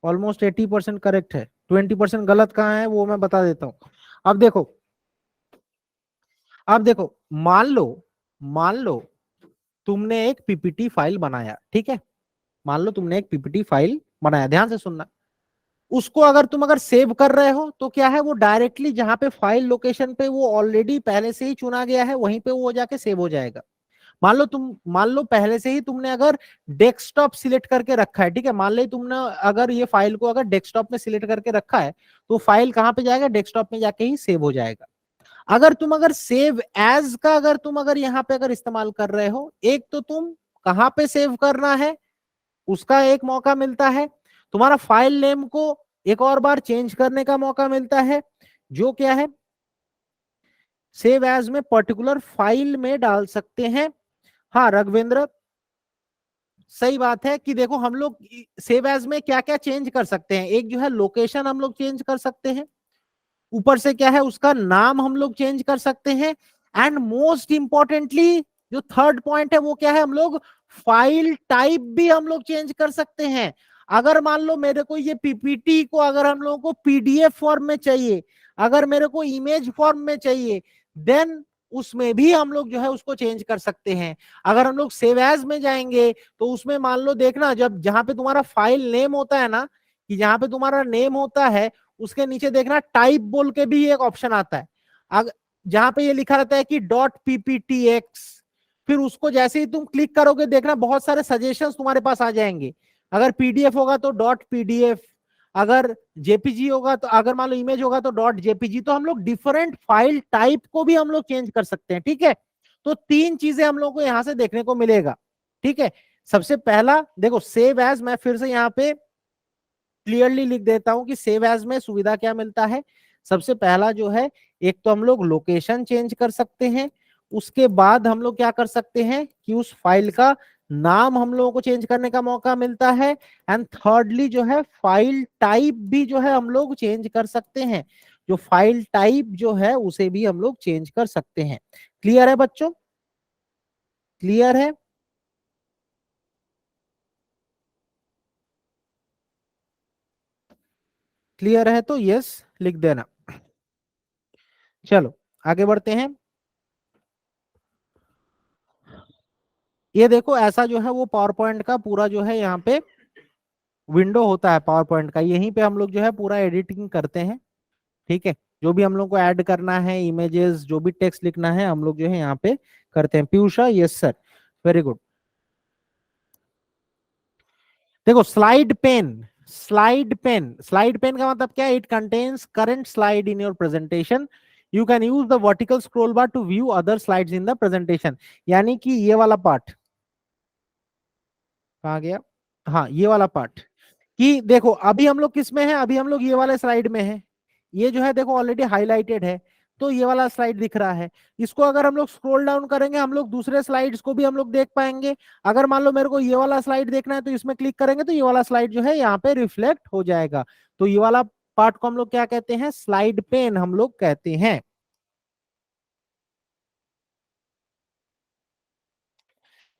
ऑलमोस्ट 80% करेक्ट है। 20% गलत कहाँ है वो मैं बता देता हूँ। अब देखो, अब देखो, मान लो तुमने एक पीपीटी फाइल बनाया, ठीक है। मान लो तुमने एक पीपीटी फाइल बनाया, ध्यान से सुनना। उसको अगर तुम अगर सेव कर रहे हो तो क्या है, वो डायरेक्टली जहां पे फाइल लोकेशन पे वो ऑलरेडी पहले से ही चुना गया है, वहीं पे वो जाके सेव हो जाएगा। मान लो पहले से ही तुमने अगर डेस्कटॉप सिलेक्ट करके रखा है, ठीक है। मान लो तुमने अगर ये फाइल को अगर डेस्कटॉप में सिलेक्ट करके रखा है, तो फाइल कहां पे जाएगा? डेस्कटॉप में जाके ही सेव हो जाएगा। अगर तुम अगर सेव एज का अगर तुम अगर यहाँ पे अगर इस्तेमाल कर रहे हो, एक तो तुम कहां पे सेव करना है उसका एक मौका मिलता है, तुम्हारा फाइल नेम को एक और बार चेंज करने का मौका मिलता है, जो क्या है, सेव एज में पर्टिकुलर फाइल में डाल सकते हैं। हाँ रघवेंद्र, सही बात है कि देखो हम लोग सेव एज में क्या क्या चेंज कर सकते हैं। एक जो है लोकेशन हम लोग चेंज कर सकते हैं, ऊपर से क्या है उसका नाम हम लोग चेंज कर सकते हैं, एंड मोस्ट इंपॉर्टेंटली जो थर्ड पॉइंट है वो क्या है, हम लोग फाइल टाइप भी हम लोग चेंज कर सकते हैं। अगर मान लो मेरे को ये पीपीटी को अगर हम लोगों को पीडीएफ फॉर्म में चाहिए, अगर मेरे को इमेज फॉर्म में चाहिए, देन उसमें भी हम लोग जो है उसको चेंज कर सकते हैं। अगर हम लोग सेव एज में जाएंगे तो उसमें मान लो देखना, जब जहां पे तुम्हारा फाइल नेम होता है ना, कि जहां पे तुम्हारा नेम होता है उसके नीचे देखना टाइप बोल के भी एक ऑप्शन आता है। अगर जहां पे ये लिखा रहता है कि डॉट पीपीटीएक्स, फिर उसको जैसे ही तुम क्लिक करोगे देखना बहुत सारे सजेशंस तुम्हारे पास आ जाएंगे। अगर पीडीएफ होगा तो डॉट पीडीएफ, अगर जेपीजी होगा तो, अगर मान लो इमेज होगा तो डॉट जेपीजी। तो हम लोग डिफरेंट फाइल टाइप को भी हम लोग चेंज कर सकते हैं, ठीक है। तो तीन चीजें हम लोग को यहां से देखने को मिलेगा, ठीक है। सबसे पहला देखो, सेव एज, मैं फिर से यहाँ पे क्लियरली लिख देता हूं कि सेव एज में सुविधा क्या मिलता है। सबसे पहला जो है, एक तो हम लोग लोकेशन चेंज कर सकते हैं, उसके बाद हम लोग क्या कर सकते हैं कि उस फाइल का नाम हम लोगों को चेंज करने का मौका मिलता है, एंड थर्डली जो है फाइल टाइप भी जो है हम लोग चेंज कर सकते हैं। जो फाइल टाइप जो है उसे भी हम लोग चेंज कर सकते हैं। क्लियर है बच्चों? क्लियर है? क्लियर है तो यस लिख देना। चलो आगे बढ़ते हैं। ये देखो, ऐसा जो है वो पावर पॉइंट का पूरा जो है यहाँ पे विंडो होता है पावर पॉइंट का। यहीं पे हम लोग जो है पूरा एडिटिंग करते हैं, ठीक है। जो भी हम लोग को ऐड करना है, इमेजेस, जो भी टेक्स्ट लिखना है, हम लोग जो है यहाँ पे करते हैं। Piyusha, yes sir, very good. देखो, स्लाइड पेन, स्लाइड पेन का मतलब क्या है? It contains current slide in your presentation. You can use the vertical scroll bar to view other slides in the presentation. यानी कि ये वाला पार्ट कहाँ गया? हाँ, ये वाला पार्ट, कि देखो अभी हम लोग किस में है, अभी हम लोग ये वाले स्लाइड में है। ये जो है देखो ऑलरेडी हाईलाइटेड है, तो ये वाला स्लाइड दिख रहा है। इसको अगर हम लोग स्क्रॉल डाउन करेंगे, हम लोग दूसरे स्लाइड्स को भी हम लोग देख पाएंगे। अगर मान लो मेरे को ये वाला स्लाइड देखना है तो इसमें क्लिक करेंगे तो ये वाला स्लाइड जो है यहाँ पे रिफ्लेक्ट हो जाएगा। तो ये वाला पार्ट को हम लोग क्या कहते हैं? स्लाइड पेन हम लोग कहते हैं।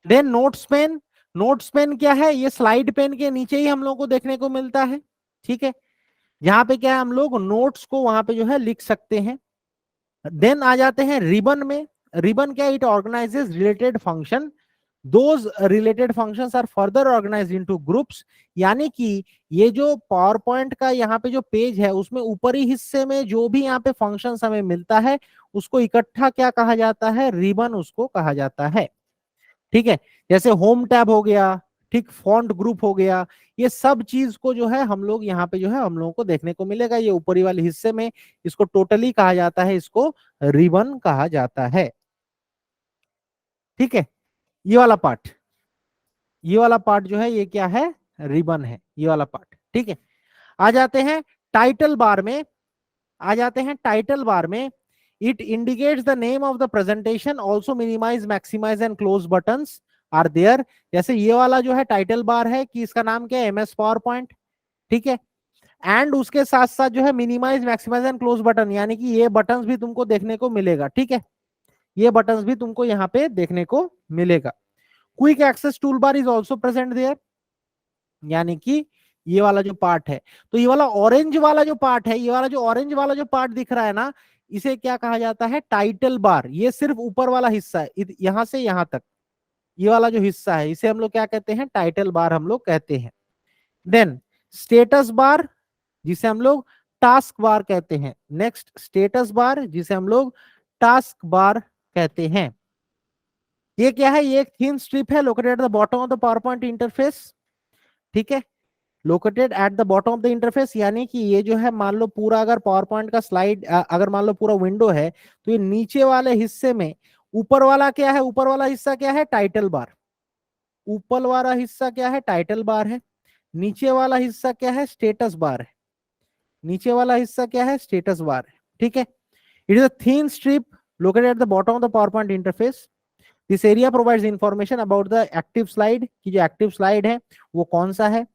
Then notes pane, notes pane क्या है, ये स्लाइड पेन के नीचे ही हम लोग को देखने को मिलता है, ठीक है, यहाँ पे क्या है हम लोग नोट्स को वहां पे जो है लिख सकते हैं। देन आ जाते हैं रिबन में। रिबन क्या, it organises related function, those related functions are further organised into groups. यानी कि ये जो पावर पॉइंट का यहाँ पे जो पेज है उसमें ऊपरी हिस्से में जो भी यहाँ पे फंक्शंस हमें मिलता है उसको इकट्ठा क्या कहा जाता है, रिबन उसको कहा जाता है, ठीक है। जैसे होम टैब हो गया, ठीक, फॉन्ट ग्रुप हो गया, ये सब चीज को जो है हम लोग यहाँ पे जो है हम लोगों को देखने को मिलेगा, ये ऊपरी वाले हिस्से में इसको टोटली कहा जाता है, इसको रिबन कहा जाता है, ठीक है। ये वाला पार्ट, ये वाला पार्ट जो है ये क्या है, रिबन है, ये वाला पार्ट, ठीक है। आ जाते हैं टाइटल बार में, आ जाते हैं टाइटल बार में। It indicates the name of the presentation, also minimise maximise and close buttons are there. जैसे ये वाला जो है टाइटल बार है कि इसका नाम क्या है, एमएस पावर पॉइंट, ठीक है। एंड उसके साथ साथ जो है minimise maximise and close button, यानी कि ये बटन्स भी तुमको देखने को मिलेगा, ठीक है, ये बटन्स भी तुमको यहाँ पे देखने को मिलेगा। Quick access toolbar is also present there, यानी कि ये वाला जो पार्ट है, तो ये वाला ऑरेंज वाला जो पार्ट है, ये वाला जो ऑरेंज वाला जो पार्ट दिख रहा है ना, इसे क्या कहा जाता है, टाइटल बार। ये सिर्फ ऊपर वाला हिस्सा है, यहां से यहां तक ये वाला जो हिस्सा है इसे हम लोग क्या कहते हैं, टाइटल बार हम लोग कहते हैं। देन स्टेटस बार, जिसे हम लोग टास्क बार कहते हैं। नेक्स्ट स्टेटस बार, जिसे हम लोग टास्क बार कहते हैं। ये क्या है, ये एक थिन स्ट्रिप है located at the bottom of the power point interface, ठीक है, located at the bottom of the interface. यानी कि ये जो है मान लो पूरा अगर पावर पॉइंट का स्लाइड अगर मान लो पूरा विंडो है तो ये नीचे वाले हिस्से में ऊपर वाला क्या है, ऊपर वाला हिस्सा क्या है, टाइटल बार। ऊपर वाला हिस्सा क्या है, टाइटल बार है। नीचे वाला हिस्सा क्या है, स्टेटस बार है। नीचे वाला हिस्सा क्या है, स्टेटस बार है, ठीक है। It is a thin strip located at the bottom of the power point interface. This area provides information about the active slide, कि जो एक्टिव स्लाइड है वो कौन सा है।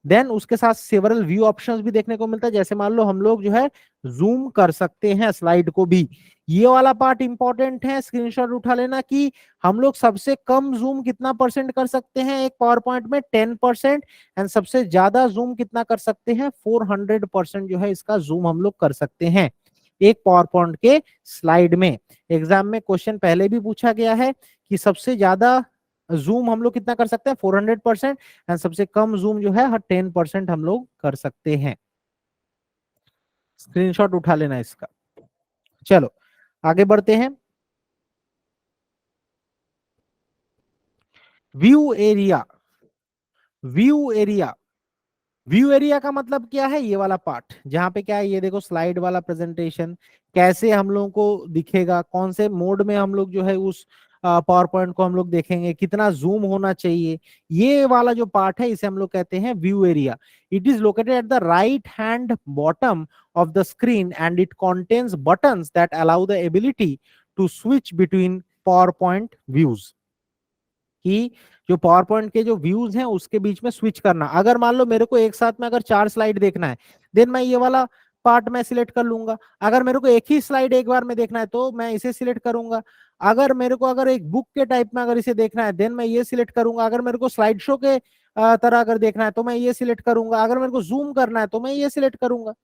देन उसके साथ सेवरल व्यू ऑप्शंस भी देखने को मिलता है, जैसे मान लो हम लोग जो है जूम कर सकते हैं स्लाइड को भी। ये वाला पार्ट इंपॉर्टेंट है, स्क्रीनशॉट उठा लेना, कि हम लोग सबसे कम जूम कितना परसेंट कर सकते हैं एक पावर पॉइंट में, 10%। एंड सबसे ज्यादा जूम कितना कर सकते हैं, 400% जो है इसका जूम हम लोग कर सकते हैं एक पावर पॉइंट के स्लाइड में। एग्जाम में क्वेश्चन पहले भी पूछा गया है कि सबसे ज्यादा जूम हम लोग कितना कर सकते हैं, 400%। एंड सबसे कम जूम जो है 10% हम लोग कर सकते हैं। स्क्रीनशॉट उठा लेना इसका। चलो आगे बढ़ते हैं। View area, view area, view area का मतलब क्या है, ये वाला पार्ट जहां पे क्या है, ये देखो स्लाइड वाला प्रेजेंटेशन कैसे हम लोगों को दिखेगा, कौन से मोड में हम लोग जो है उस पावर पॉइंट को हम लोग देखेंगे, कितना जूम होना चाहिए, ये वाला जो पार्ट है इसे हम लोग कहते हैं view area. It is located at the right hand bottom of the screen and it contains buttons that allow the ability to switch between PowerPoint views, कि जो पावर पॉइंट के जो व्यूज हैं उसके बीच में स्विच करना। अगर मान लो मेरे को एक साथ में अगर 4 स्लाइड देखना है, देन मैं ये वाला पार्ट में सिलेक्ट कर लूंगा। अगर मेरे को एक ही स्लाइड एक बार में देखना है तो मैं इसे सिलेक्ट करूंगा। अगर मेरे को अगर एक बुक के टाइप में अगर इसे देखना है देन मैं ये सिलेक्ट करूंगा। अगर मेरे को स्लाइड शो के तरह अगर देखना है तो मैं ये सिलेक्ट करूंगा। अगर मेरे को जूम करना है तो मैं ये सिलेक्ट करूंगा,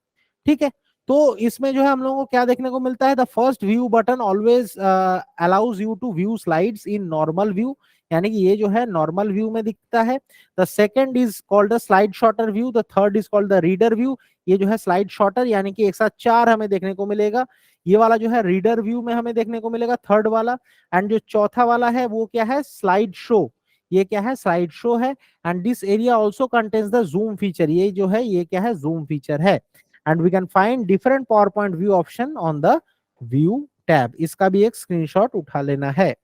ठीक है। तो इसमें जो है हम लोगों को क्या देखने को मिलता है, the first view button always allows you to view slides in normal view, यानी कि ये जो है नॉर्मल व्यू में दिखता है। The second is called the slide sorter view, the third is called the reader view. ये जो है स्लाइड शॉर्टर, यानी कि एक साथ 4 हमें देखने को मिलेगा। ये वाला जो है रीडर व्यू में हमें देखने को मिलेगा, थर्ड वाला। एंड जो चौथा वाला है वो क्या है, स्लाइड शो। ये क्या है, स्लाइड शो है। And this area also contains the zoom feature, ये जो है ये क्या है, जूम फीचर है। And we can find different PowerPoint view option on the view tab. इसका भी एक स्क्रीनशॉट उठा लेना है।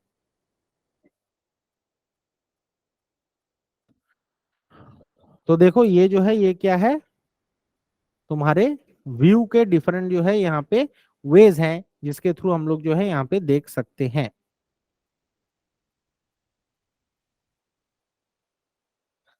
तो देखो ये जो है ये क्या है, तुम्हारे व्यू के डिफरेंट जो है यहाँ पे वेज हैं जिसके थ्रू हम लोग जो है यहाँ पे देख सकते हैं।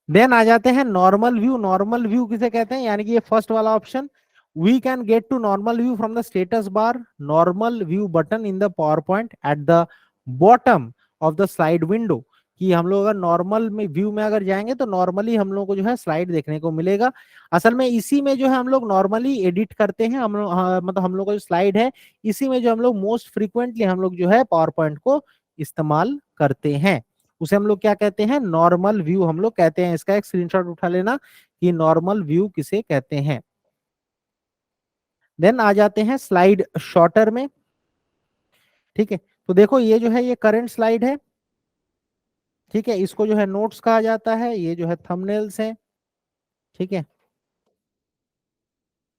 देन आ जाते हैं नॉर्मल व्यू। नॉर्मल व्यू किसे कहते हैं, यानी कि ये फर्स्ट वाला option, we can get to normal view from the status bar, normal view button in the PowerPoint at the bottom of the slide window. कि हम लोग अगर नॉर्मल में व्यू में अगर जाएंगे तो नॉर्मली हम लोग को जो है स्लाइड देखने को मिलेगा। असल में इसी में जो है हम लोग नॉर्मली एडिट करते हैं, हम लोग मतलब हम लोग का जो स्लाइड है इसी में जो हम लोग मोस्ट फ्रीक्वेंटली हम लोग जो है पावर पॉइंट को इस्तेमाल करते हैं। उसे हम लोग क्या कहते हैं, नॉर्मल व्यू हम लोग कहते हैं। इसका एक स्क्रीनशॉट उठा लेना कि नॉर्मल व्यू किसे कहते हैं। देन आ जाते हैं स्लाइड शॉर्टर में। ठीक है, तो देखो ये जो है ये करंट स्लाइड है। ठीक है, इसको जो है नोट्स कहा जाता है, ये जो है थंबनेल्स है। ठीक है,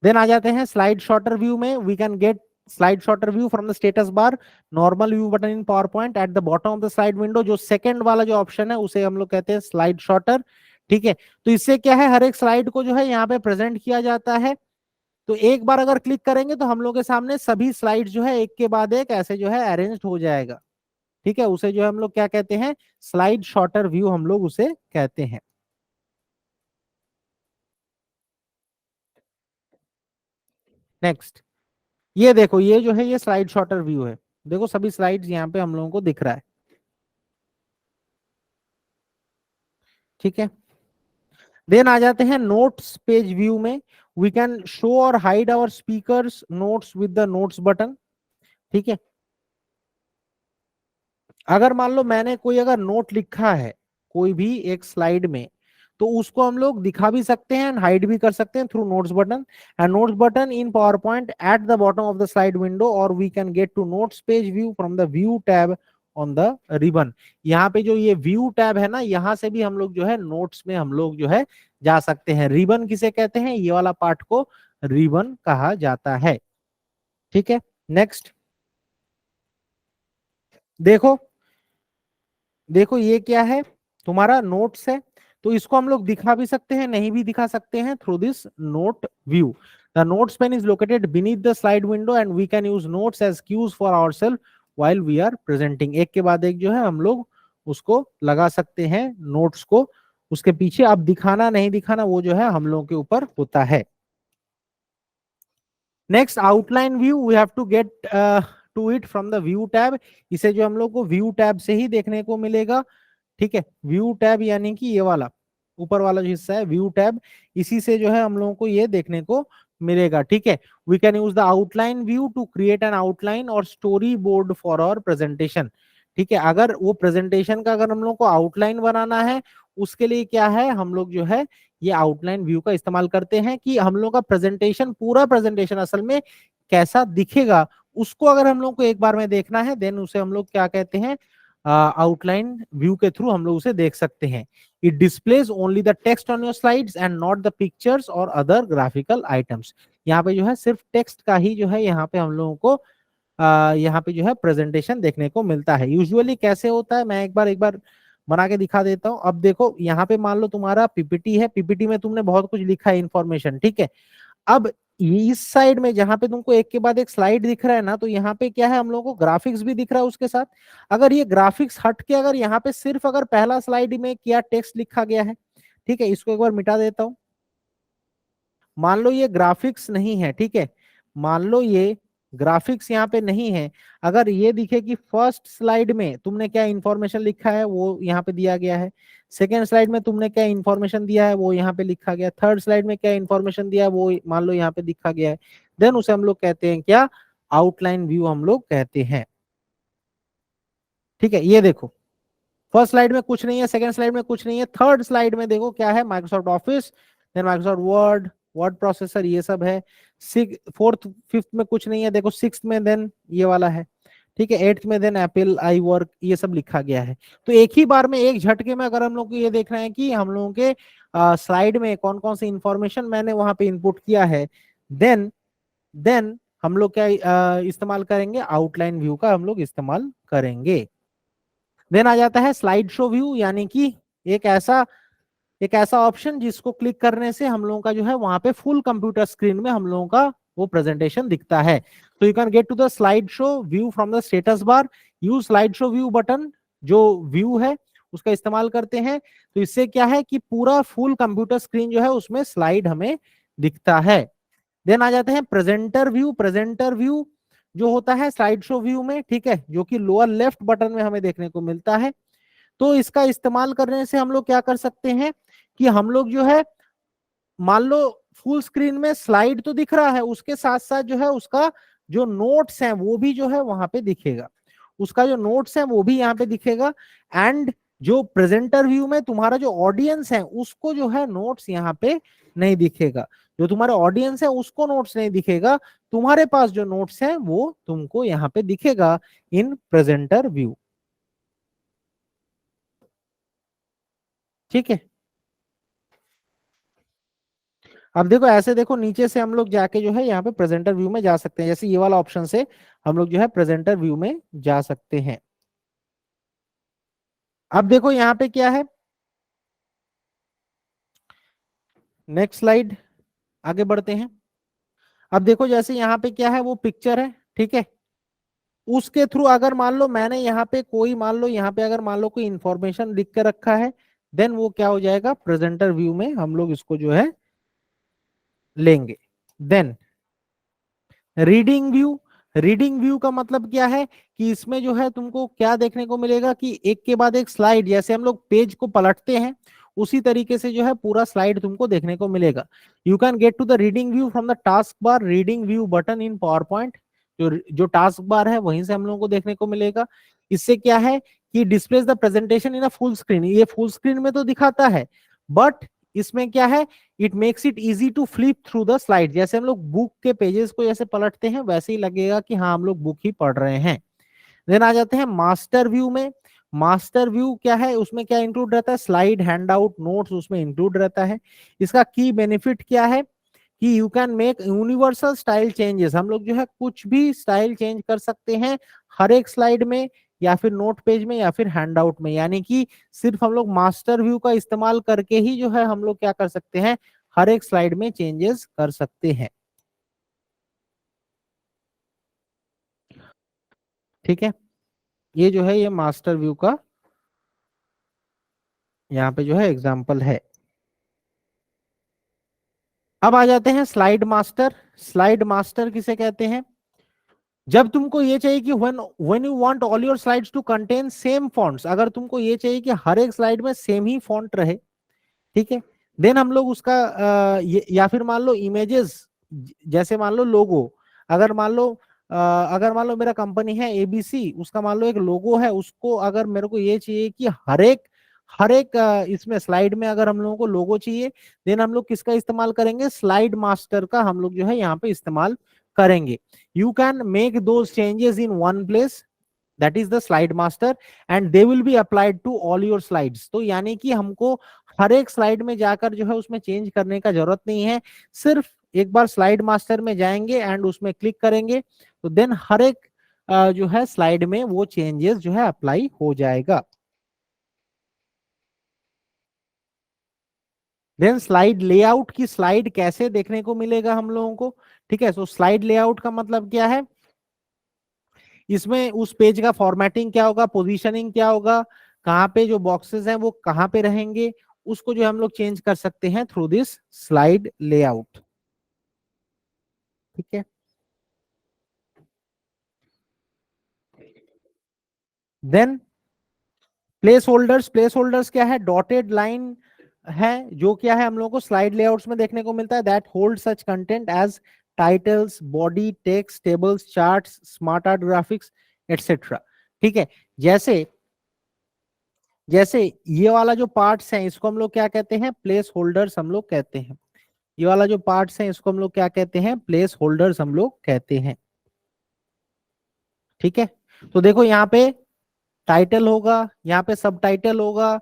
देन आ जाते हैं स्लाइड शॉर्टर व्यू में। We can get slide sorter view from the status bar, normal view button in PowerPoint at the bottom of the slide window. जो सेकंड वाला जो ऑप्शन है उसे हम लोग कहते हैं स्लाइड शॉर्टर। ठीक है, तो इससे क्या है, हर एक स्लाइड को जो है यहाँ पे प्रेजेंट किया जाता है। तो एक बार अगर क्लिक करेंगे तो हम लोग के सामने सभी स्लाइड जो है एक के बाद एक ऐसे जो है अरेंज हो जाएगा। ठीक है, उसे जो है हम लोग क्या कहते हैं, स्लाइड शॉर्टर व्यू हम लोग उसे कहते हैं। नेक्स्ट, ये देखो ये जो है ये स्लाइड शॉर्टर व्यू है। देखो सभी स्लाइड्स यहाँ पे हम लोगों को दिख रहा है। ठीक है, देन आ जाते हैं नोट्स पेज व्यू में। वी कैन शो और hide our speakers notes with the notes button. ठीक है, अगर मान लो मैंने कोई अगर नोट लिखा है कोई भी एक स्लाइड में, तो उसको हम लोग दिखा भी सकते हैं, हाइड भी कर सकते हैं through notes button. And notes button in PowerPoint at the bottom of the slide window, और we can get to notes page view from the view tab on the ribbon. यहाँ पे जो ये view tab है ना, यहाँ से भी हम लोग जो है नोट्स में हम लोग जो है जा सकते हैं। रिबन किसे कहते हैं, ये वाला पार्ट को रिबन कहा जाता है। ठीक है, नेक्स्ट देखो, देखो ये क्या है, तुम्हारा नोट्स है। तो इसको हम लोग दिखा भी सकते हैं, नहीं भी दिखा सकते हैं through this note view. The notes pane is located beneath the slide window and we can use notes as cues for ourselves while we are presenting. एक के बाद एक जो है हम लोग उसको लगा सकते हैं नोट्स को। उसके पीछे अब दिखाना नहीं दिखाना वो जो है हम लोगों के ऊपर होता है। Next, outline view, we have to get to it from the view tab. इसे जो हम लोग को व्यू टैब से ही देखने को मिलेगा। ठीक है, व्यू टैब यानी कि ये वाला ऊपर वाला जो हिस्सा है व्यू टैब, इसी से जो है हम लोगों को ये देखने को मिलेगा। ठीक है, we can use the outline view to create an outline और storyboard for our presentation. ठीक है, अगर वो प्रेजेंटेशन का अगर हम लोग को आउटलाइन बनाना है, उसके लिए क्या है, हम लोग जो है ये आउटलाइन व्यू का इस्तेमाल करते हैं कि हम लोग का प्रेजेंटेशन, पूरा प्रेजेंटेशन असल में कैसा दिखेगा, उसको अगर हम लोग को एक बार में देखना है, देन उसे हम लोग क्या कहते हैं, आउटलाइन व्यू के थ्रू हम लोग उसे देख सकते हैं। It displays only the text on your slides and not the pictures और अदर ग्राफिकल आइटम्स। यहाँ पे जो है सिर्फ टेक्स्ट का ही जो है यहाँ पे हम लोगों को यहाँ पे जो है प्रेजेंटेशन देखने को मिलता है। यूजुअली कैसे होता है, मैं एक बार बना के दिखा देता हूँ। अब देखो यहाँ पे मान लो तुम्हारा पीपीटी है, पीपीटी में तुमने बहुत कुछ लिखा है इंफॉर्मेशन। ठीक है, अब इस साइड में जहां पे तुमको एक के बाद एक स्लाइड दिख रहा है ना, तो यहाँ पे क्या है, हम लोगों को ग्राफिक्स भी दिख रहा है उसके साथ। अगर ये ग्राफिक्स हट के अगर यहाँ पे सिर्फ अगर पहला स्लाइड में क्या टेक्स्ट लिखा गया है, ठीक है, इसको एक बार मिटा देता हूं। मान लो ये ग्राफिक्स नहीं है, ठीक है, मान लो ये ग्राफिक्स यहाँ पे नहीं है। अगर ये दिखे कि फर्स्ट स्लाइड में तुमने क्या इंफॉर्मेशन लिखा है वो यहाँ पे दिया गया है, सेकेंड स्लाइड में तुमने क्या इंफॉर्मेशन दिया है वो यहाँ पे लिखा गया है, थर्ड स्लाइड में क्या इंफॉर्मेशन दिया है वो मान लो यहाँ पे दिखा गया है, देन उसे हम लोग कहते हैं क्या, आउटलाइन व्यू हम लोग कहते हैं। ठीक है, ये देखो फर्स्ट स्लाइड में कुछ नहीं है, सेकंड स्लाइड में कुछ नहीं है, थर्ड स्लाइड में देखो क्या है, Microsoft Office, then Microsoft Word, word processor, ये सब है। फोर्थ फिफ्थ में कुछ नहीं है, देखो सिक्स में देन ये वाला है। ठीक है, एट्थ में देन एप्पल आई वर्क, ये सब लिखा गया है। तो एक ही बार में एक झटके में अगर हम लोग को ये देखना है कि हम लोगों के स्लाइड में कौन कौन सी इंफॉर्मेशन मैंने वहां पे इनपुट किया है, देन देन हम लोग क्या इस्तेमाल करेंगे, आउटलाइन व्यू का हम लोग इस्तेमाल करेंगे। देन आ जाता है स्लाइड शो व्यू, यानी कि एक ऐसा एक ऐसा ऑप्शन जिसको क्लिक करने से हम लोगों का जो है वहां पे फुल कंप्यूटर स्क्रीन में हम लोगों का वो प्रेजेंटेशन दिखता है। तो you can get to the slide show view from the status bar, use slide show view button, जो व्यू है उसका इस्तेमाल करते हैं। तो इससे क्या है कि पूरा फुल कंप्यूटर स्क्रीन जो है उसमें स्लाइड हमें दिखता है। देन आ जाते हैं प्रेजेंटर व्यू। प्रेजेंटर व्यू जो होता है स्लाइड शो व्यू में, ठीक है, जो कि लोअर लेफ्ट बटन में हमें देखने को मिलता है। तो इसका इस्तेमाल करने से हम लोग क्या कर सकते हैं कि हम लोग जो है, मान लो फुल स्क्रीन में स्लाइड तो दिख रहा है, उसके साथ साथ जो है उसका जो नोट्स है वो भी जो है वहां पे दिखेगा, उसका जो नोट्स है वो भी यहाँ पे दिखेगा। एंड जो प्रेजेंटर व्यू में तुम्हारा जो ऑडियंस है उसको जो है नोट्स यहाँ पे नहीं दिखेगा, जो तुम्हारा ऑडियंस है उसको नोट्स नहीं दिखेगा, तुम्हारे पास जो नोट्स है वो तुमको यहाँ पे दिखेगा इन प्रेजेंटर व्यू। ठीक है, अब देखो ऐसे, देखो नीचे से हम लोग जाके जो है यहाँ पे प्रेजेंटर व्यू में जा सकते हैं, जैसे ये वाला ऑप्शन से हम लोग जो है प्रेजेंटर व्यू में जा सकते हैं। अब देखो यहाँ पे क्या है, नेक्स्ट स्लाइड, आगे बढ़ते हैं। अब देखो जैसे यहाँ पे क्या है, वो पिक्चर है, ठीक है, उसके थ्रू अगर मान लो मैंने यहाँ पे कोई, मान लो यहाँ पे अगर मान लो कोई इंफॉर्मेशन लिख के रखा है, देन वो क्या हो जाएगा, प्रेजेंटर व्यू में हम लोग इसको जो है लेंगे। Then reading view, reading view का मतलब क्या है कि इसमें जो है तुमको क्या देखने को मिलेगा कि एक के बाद एक स्लाइड, जैसे हम लोग पेज को पलटते हैं उसी तरीके से जो है पूरा स्लाइड तुमको देखने को मिलेगा। You can get to the reading view from the task bar, reading view button in PowerPoint, जो टास्क बार है वहीं से हम लोगों को देखने को मिलेगा। इससे क्या है कि displays the presentation in a full screen, ये फुल स्क्रीन में तो दिखाता है, बट इसमें क्या है, it makes it easy to flip through the slide, जैसे हम लोग बुक के पेजेस को जैसे पलटते हैं वैसे ही लगेगा कि हाँ हम लोग बुक ही पढ़ रहे हैं। देन आ जाते हैं मास्टर व्यू में। मास्टर व्यू क्या है, उसमें क्या इंक्लूड रहता है, स्लाइड, हैंडआउट, नोट्स उसमें इंक्लूड रहता है। इसका की बेनिफिट क्या है कि you can make universal style changes, हम लोग जो है कुछ भी स्टाइल चेंज कर सकते हैं हर एक स्लाइड में, या फिर नोट पेज में, या फिर हैंडआउट में, यानी कि सिर्फ हम लोग मास्टर व्यू का इस्तेमाल करके ही जो है हम लोग क्या कर सकते हैं, हर एक स्लाइड में चेंजेस कर सकते हैं। ठीक है, ये जो है ये मास्टर व्यू का यहाँ पे जो है एग्जाम्पल है। अब आ जाते हैं स्लाइड मास्टर। स्लाइड मास्टर किसे कहते हैं, जब तुमको ये चाहिए कि when you want all your slides to contain same fonts, अगर तुमको ये चाहिए कि हर एक स्लाइड में सेम ही फॉन्ट रहे, ठीक है, देन हम लोग उसका या फिर मान लो इमेजेस, जैसे मान लो लोगो, अगर मान लो अगर मान लो मेरा कंपनी है एबीसी, उसका मान लो एक लोगो है, उसको अगर मेरे को ये चाहिए कि हर एक इसमें स्लाइड में अगर हम लोगों को लोगो चाहिए, देन हम लोग किसका इस्तेमाल करेंगे, स्लाइड मास्टर का हम लोग जो है यहाँ पे इस्तेमाल करेंगे। You can make those changes in one place, that is the slide master, and they will be applied to all your slides. तो यानी कि हमको हर एक स्लाइड में जाकर जो है उसमें चेंज करने का जरूरत नहीं है, सिर्फ एक बार स्लाइड मास्टर में जाएंगे एंड उसमें क्लिक करेंगे, तो देन हर एक जो है स्लाइड में वो चेंजेस जो है अप्लाई हो जाएगा। देन स्लाइड लेआउट, की स्लाइड कैसे देखने को मिलेगा हम लोगों को, ठीक है, तो स्लाइड लेआउट का मतलब क्या है, इसमें उस पेज का फॉर्मेटिंग क्या होगा, पोजीशनिंग क्या होगा, कहाँ पे जो बॉक्सेस हैं वो कहाँ पे रहेंगे, उसको जो हम लोग चेंज कर सकते हैं थ्रू दिस स्लाइड लेआउट। ठीक है, then place holders. Place holders क्या है, डॉटेड लाइन है, जो क्या है हम लोगों को स्लाइड लेआउट्स में देखने को मिलता है, that hold such content as titles, body, text, tables, charts, smart art graphics etcetera. ठीक है, जैसे जैसे ये वाला जो पार्ट्स हैं इसको हम लोग क्या कहते हैं, प्लेस होल्डर्स हम लोग कहते हैं। ये वाला जो पार्ट्स हैं इसको हम लोग क्या कहते हैं, प्लेस होल्डर्स हम लोग कहते हैं। ठीक है, तो देखो यहाँ पे टाइटल होगा, यहाँ पे सब टाइटल होगा,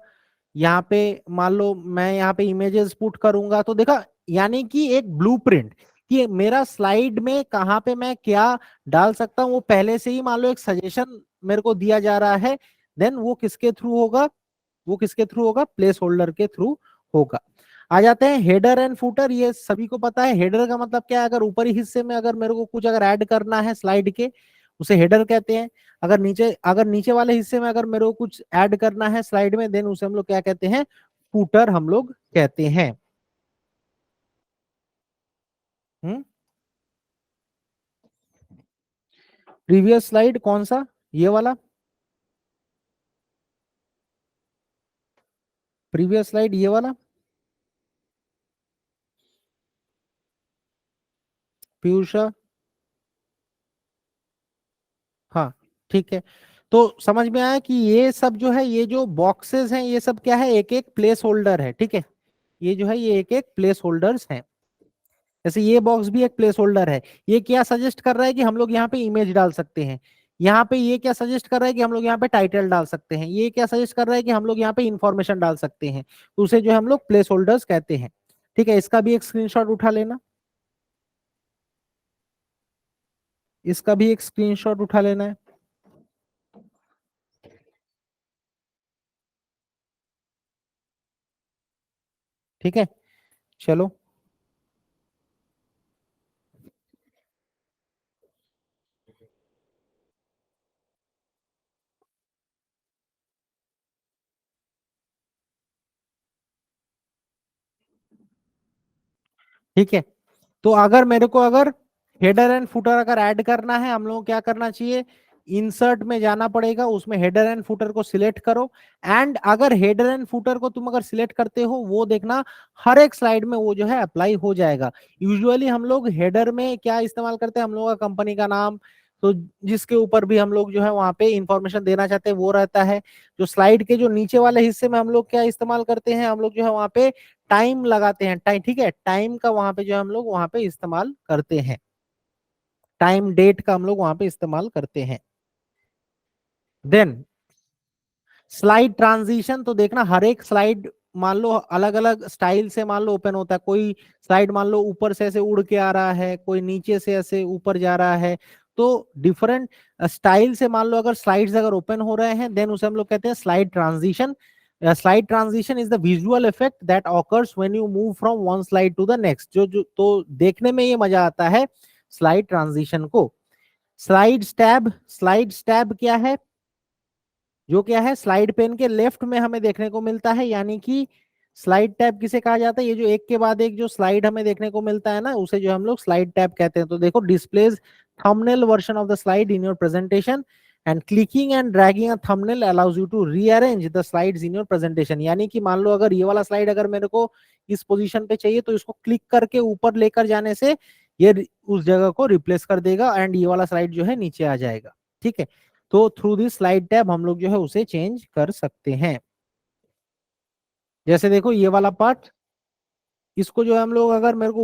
यहाँ पे मान लो मैं यहाँ पे इमेजेस पुट करूंगा, तो देखा, यानी कि एक ब्लूप्रिंट कि मेरा स्लाइड में कहाँ पे मैं क्या डाल सकता हूँ वो पहले से ही मान लो एक सजेशन मेरे को दिया जा रहा है। देन वो किसके थ्रू होगा, वो किसके थ्रू होगा, प्लेस होल्डर के थ्रू होगा। आ जाते हैं हेडर एंड फुटर। ये सभी को पता है, हेडर का मतलब क्या है, अगर ऊपरी हिस्से में अगर मेरे को कुछ अगर ऐड करना है स्लाइड के, उसे हेडर कहते हैं। अगर नीचे वाले हिस्से में अगर मेरे को कुछ ऐड करना है स्लाइड में, देन उसे हम लोग क्या कहते हैं, फुटर हम लोग कहते हैं। हम्म, प्रीवियस स्लाइड कौन सा, ये वाला, प्रीवियस स्लाइड ये वाला, पीयूषा, हाँ ठीक है। तो समझ में आया कि ये सब जो है, ये जो बॉक्सेस हैं, ये सब क्या है, एक एक प्लेस होल्डर है, ठीक है। ये जो है ये एक एक प्लेस होल्डर्स हैं। जैसे ये बॉक्स भी एक प्लेस होल्डर है। ये क्या सजेस्ट कर रहा है कि हम लोग यहाँ पे इमेज डाल सकते हैं। यहाँ पे ये क्या सजेस्ट कर रहा है कि हम लोग यहाँ पे टाइटल डाल सकते हैं। ये क्या सजेस्ट कर रहा है कि हम लोग यहाँ पे इंफॉर्मेशन डाल सकते हैं। तो उसे जो हम लोग प्लेस होल्डर्स कहते हैं। ठीक है, इसका भी एक स्क्रीनशॉट उठा लेना, इसका भी एक स्क्रीनशॉट उठा लेना है। ठीक है, चलो। ठीक है, तो अगर मेरे को अगर हेडर एंड फुटर अगर ऐड करना है, हम लोग को क्या करना चाहिए, इंसर्ट में जाना पड़ेगा, उसमें हेडर एंड फुटर को सिलेक्ट करो। एंड अगर हेडर एंड फुटर को तुम अगर सिलेक्ट करते हो, वो देखना हर एक स्लाइड में वो जो है अप्लाई हो जाएगा। यूजुअली हम लोग हेडर में क्या इस्तेमाल करते हैं, हम लोग का कंपनी का नाम, तो जिसके ऊपर भी हम लोग जो है वहां पे इंफॉर्मेशन देना चाहते हैं वो रहता है। जो स्लाइड के जो नीचे वाले हिस्से में हम लोग क्या इस्तेमाल करते हैं, हम लोग जो है वहां पे टाइम लगाते हैं, टाइम, ठीक है, टाइम का वहां पे जो है हम लोग वहां पे इस्तेमाल करते हैं, टाइम डेट का हम लोग वहां पे इस्तेमाल करते हैं। देन स्लाइड ट्रांजिशन, तो देखना हर एक स्लाइड मान लो अलग अलग स्टाइल से मान लो ओपन होता है। कोई स्लाइड मान लो ऊपर से ऐसे उड़ के आ रहा है, कोई नीचे से ऐसे ऊपर जा रहा है। तो डिफरेंट स्टाइल से मान लो अगर स्लाइड्स अगर ओपन हो रहे हैं, देन उसे हम लोग कहते हैं slide transition. Slide transition is the visual effect that occurs when you move from one slide to the next. जो तो देखने में ये मजा आता है स्लाइड ट्रांजिशन को। स्लाइड टैब, स्लाइड टैब क्या है, जो क्या है स्लाइड पेन के लेफ्ट में हमें देखने को मिलता है। यानी कि स्लाइड टैब किसे कहा जाता है, ये जो एक के बाद एक जो स्लाइड हमें देखने को मिलता है ना, उसे जो हम लोग स्लाइड टैब कहते हैं। तो देखो, displays thumbnail version of the slide in your presentation and clicking and dragging a thumbnail allows you to rearrange the slides in your presentation. यानी कि मान लो अगर ये वाला स्लाइड अगर मेरे को इस पोजीशन पे चाहिए, तो इसको क्लिक करके ऊपर लेकर जाने से ये उस जगह को रिप्लेस कर देगा एंड ये वाला स्लाइड जो है नीचे आ जाएगा। ठीक है, तो थ्रू दिस स्लाइड टैब हम लोग जो है उसे चेंज कर सकते हैं। जैसे देखो ये वाला पार्ट, इसको जो है हम लोग अगर मेरे को